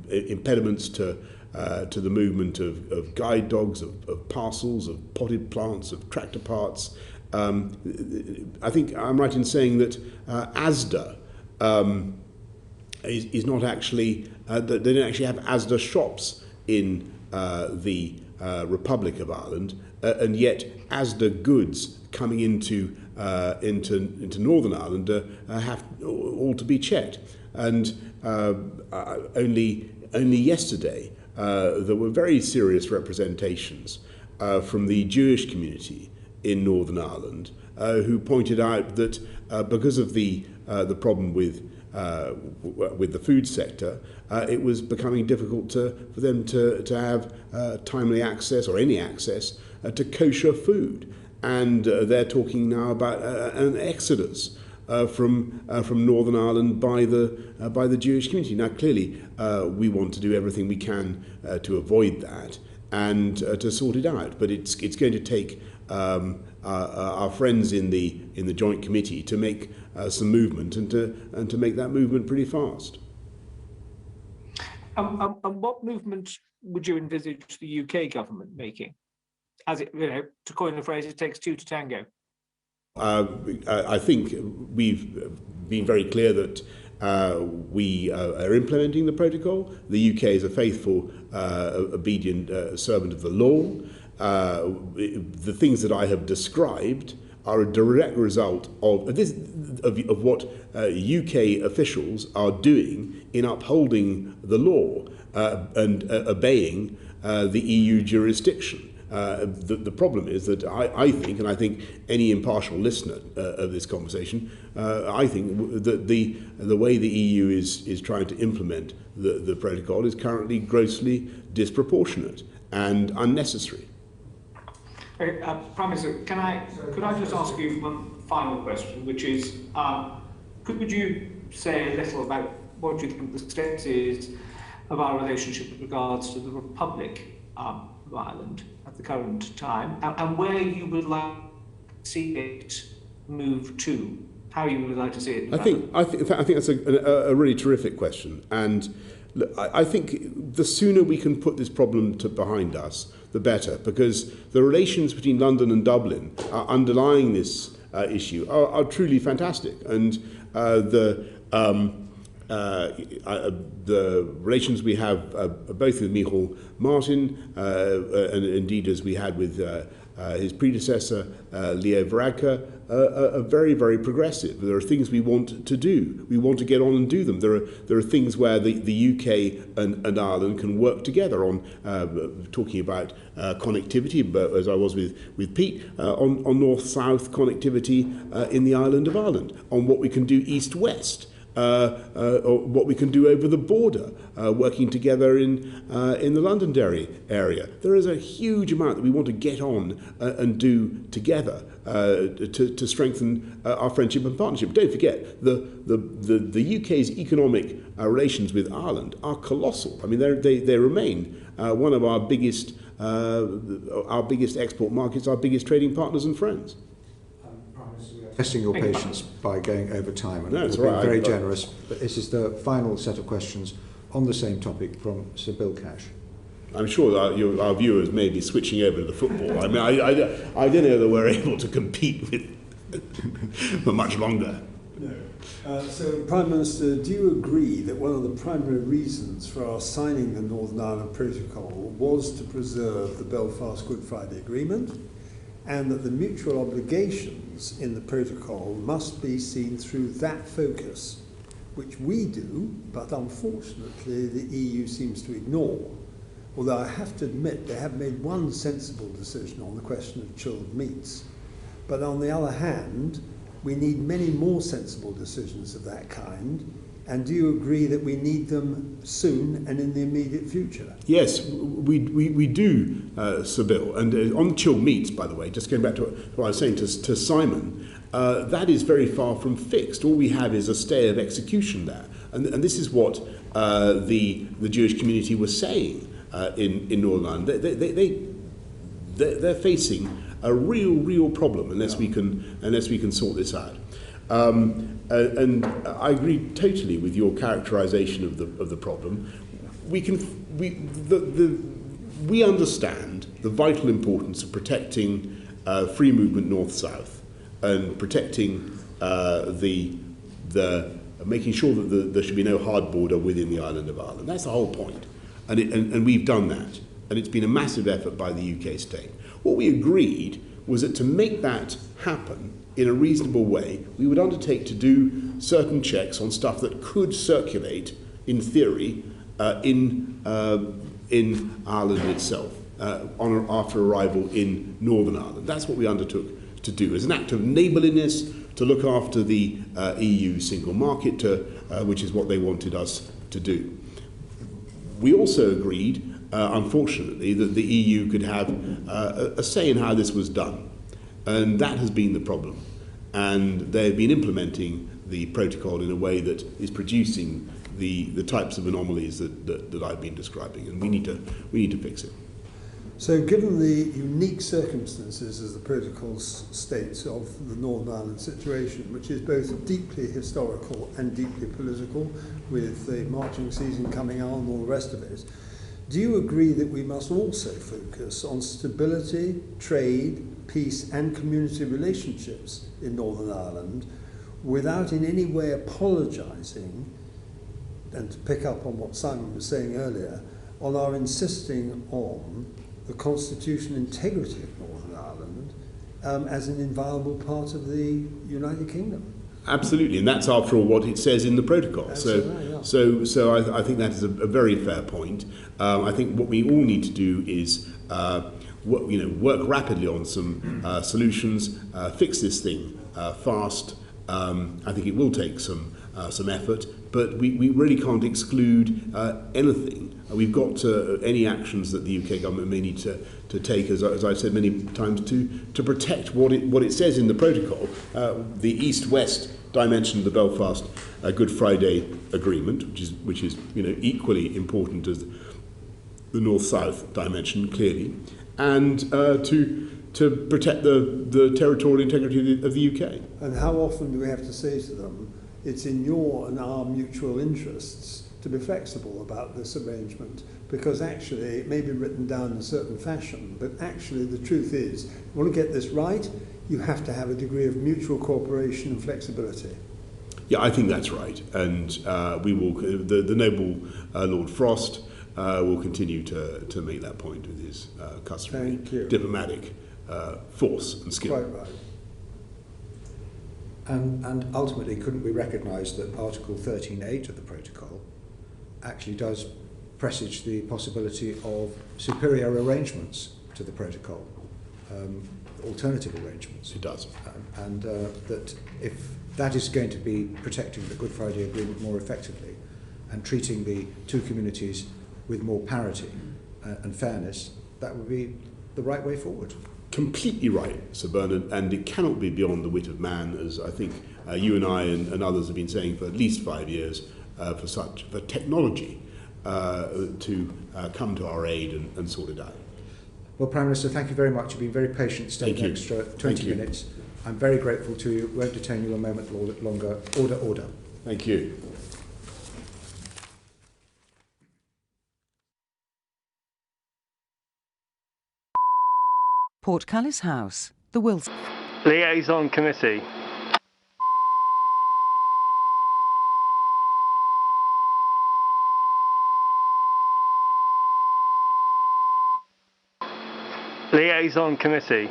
impediments to the movement of guide dogs, of parcels, of potted plants, of tractor parts. I think I'm right in saying that ASDA is not actually, they don't actually have ASDA shops in the Republic of Ireland, and yet ASDA goods coming into Northern Ireland have all to be checked. And only yesterday there were very serious representations from the Jewish community in Northern Ireland who pointed out that because of the problem with the food sector, it was becoming difficult for them to have timely access or any access to kosher food. And they're talking now about an exodus from Northern Ireland by the Jewish community. Now, clearly, we want to do everything we can to avoid that and to sort it out. But it's going to take our friends in the Joint Committee to make some movement and to make that movement pretty fast. And what movement would you envisage the UK government making? As it, to coin the phrase, it takes two to tango. I think we've been very clear that we are implementing the protocol. The UK is a faithful, obedient servant of the law. The things that I have described are a direct result of what UK officials are doing in upholding the law and obeying the EU jurisdiction. The problem is that I think, and I think any impartial listener of this conversation, I think that the way the EU is trying to implement the protocol is currently grossly disproportionate and unnecessary. Prime Minister, could I just ask you one final question, which is, could you say a little about what you think the status is of our relationship with regards to the Republic of Ireland at the current time, and where you would like to see it move to? How you would like to see it? I think that's a really terrific question, and I think the sooner we can put this problem behind us, the better, because the relations between London and Dublin underlying this issue are truly fantastic, and the relations we have both with Micheál Martin and indeed as we had with his predecessor Leo Varadkar are very, very progressive. There are things we want to do. We want to get on and do them. There are things where the UK and Ireland can work together on talking about connectivity, but as I was with Pete, on north-south connectivity in the island of Ireland, on what we can do east-west. Or what we can do over the border, working together in the Londonderry area. There is a huge amount that we want to get on and do together to strengthen our friendship and partnership. Don't forget, the UK's economic relations with Ireland are colossal. I mean, they remain one of our biggest export markets, our biggest trading partners and friends. Testing your patience by going over time, and we've been very generous. But this is the final set of questions on the same topic from Sir Bill Cash. I'm sure that our viewers may be switching over to the football. I mean, I don't know that we're able to compete with for much longer. No. So, Prime Minister, do you agree that one of the primary reasons for our signing the Northern Ireland Protocol was to preserve the Belfast Good Friday Agreement, and that the mutual obligations in the protocol must be seen through that focus, which we do, but unfortunately the EU seems to ignore. Although I have to admit they have made one sensible decision on the question of chilled meats. But on the other hand, we need many more sensible decisions of that kind. And do you agree that we need them soon and in the immediate future? Yes, we do, Sir Bill. And on chilled meats, by the way, just going back to what I was saying to Simon, that is very far from fixed. All we have is a stay of execution there. And this is what the Jewish community was saying in Northern Ireland. They're facing a real problem unless we can sort this out. And I agree totally with your characterisation of the problem. We understand the vital importance of protecting free movement north-south and protecting making sure that there should be no hard border within the island of Ireland. That's the whole point, and we've done that, and it's been a massive effort by the UK state. What we agreed was that to make that happen in a reasonable way, we would undertake to do certain checks on stuff that could circulate, in theory, in Ireland itself, after arrival in Northern Ireland. That's what we undertook to do, as an act of neighbourliness, to look after the EU single market, which is what they wanted us to do. We also agreed, unfortunately, that the EU could have a say in how this was done. And that has been the problem. And they've been implementing the protocol in a way that is producing the types of anomalies that I've been describing. And we need to fix it. So given the unique circumstances, as the protocol states, of the Northern Ireland situation, which is both deeply historical and deeply political, with the marching season coming on and all the rest of it, do you agree that we must also focus on stability, trade, peace and community relationships in Northern Ireland without in any way apologising, and to pick up on what Simon was saying earlier, on our insisting on the constitutional integrity of Northern Ireland as an inviolable part of the United Kingdom? Absolutely, and that's after all what it says in the protocol. Absolutely, yeah. So I think that is a very fair point. I think what we all need to do is work rapidly on some solutions, fix this thing fast. I think it will take some effort, but we really can't exclude anything. We've got any actions that the UK government may need to take, as I've said many times, to protect what it says in the protocol, the East-West dimension of the Belfast Good Friday Agreement, which is equally important as the North-South dimension, clearly, and to protect the territorial integrity of the UK. And how often do we have to say to them, it's in your and our mutual interests to be flexible about this arrangement, because actually it may be written down in a certain fashion, but actually the truth is, if you want to get this right, you have to have a degree of mutual cooperation and flexibility. Yeah, I think that's right, and we will. The noble Lord Frost will continue to make that point with his customary diplomatic force and skill. Quite right. And ultimately, couldn't we recognise that Article 13.8 of the protocol actually does presage the possibility of superior arrangements to the protocol, alternative arrangements? It does. And that if that is going to be protecting the Good Friday Agreement more effectively and treating the two communities with more parity and fairness, that would be the right way forward. Completely right, Sir Bernard, and it cannot be beyond the wit of man, as I think you and I and others have been saying for at least 5 years, for technology to come to our aid and sort it out. Well, Prime Minister, thank you very much. You've been very patient, staying an extra 20 minutes. I'm very grateful to you. Won't detain you a moment longer. Order. Thank you. Portcullis House, the Wilson. Liaison Committee. Liaison Committee.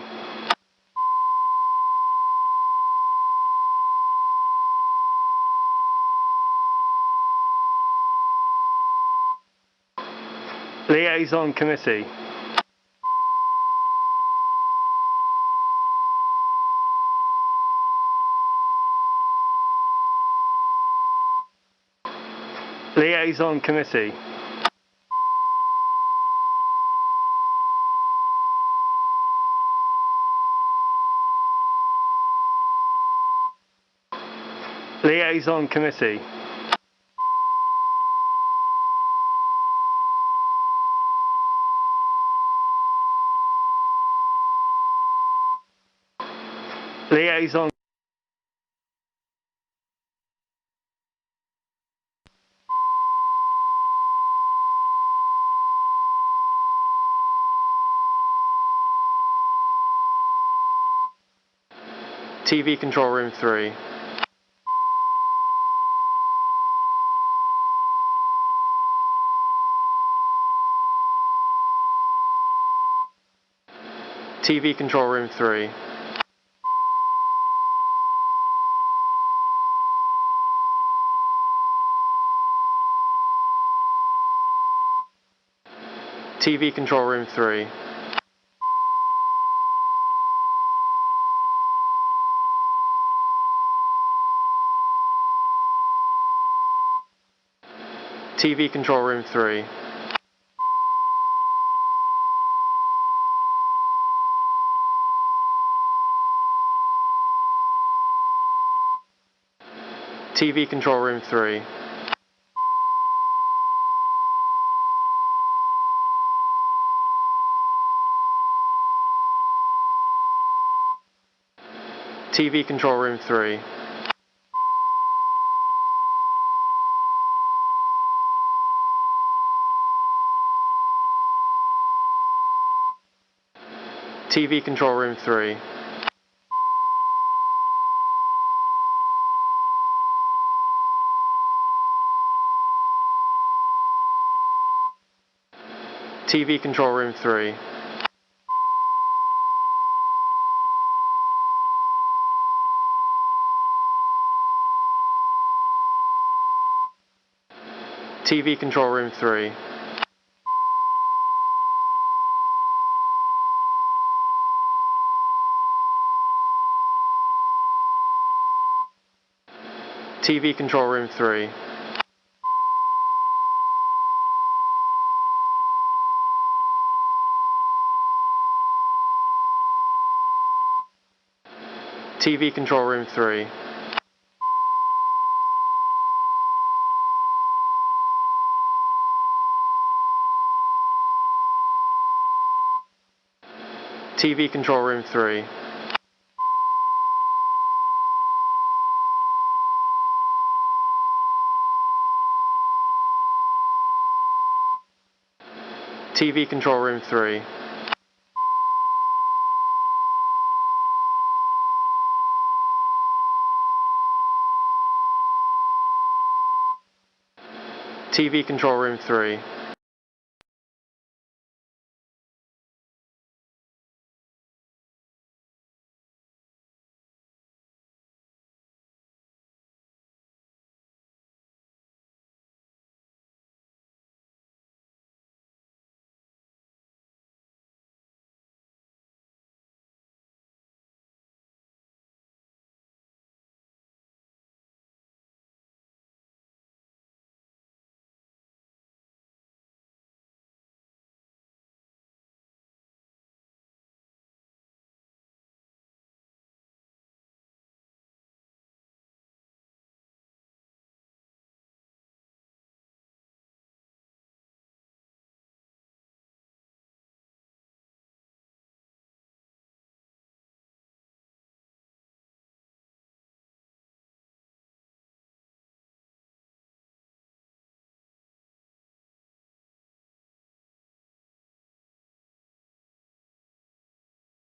Liaison Committee. Liaison Committee. Liaison Committee. Liaison. TV Control Room 3. TV Control Room 3. TV Control Room 3. TV Control Room 3. TV Control Room 3. TV Control Room 3. TV Control Room 3. TV Control Room 3. TV Control Room 3. TV Control Room 3. TV Control Room 3. TV Control Room 3. TV Control Room 3. TV Control Room 3.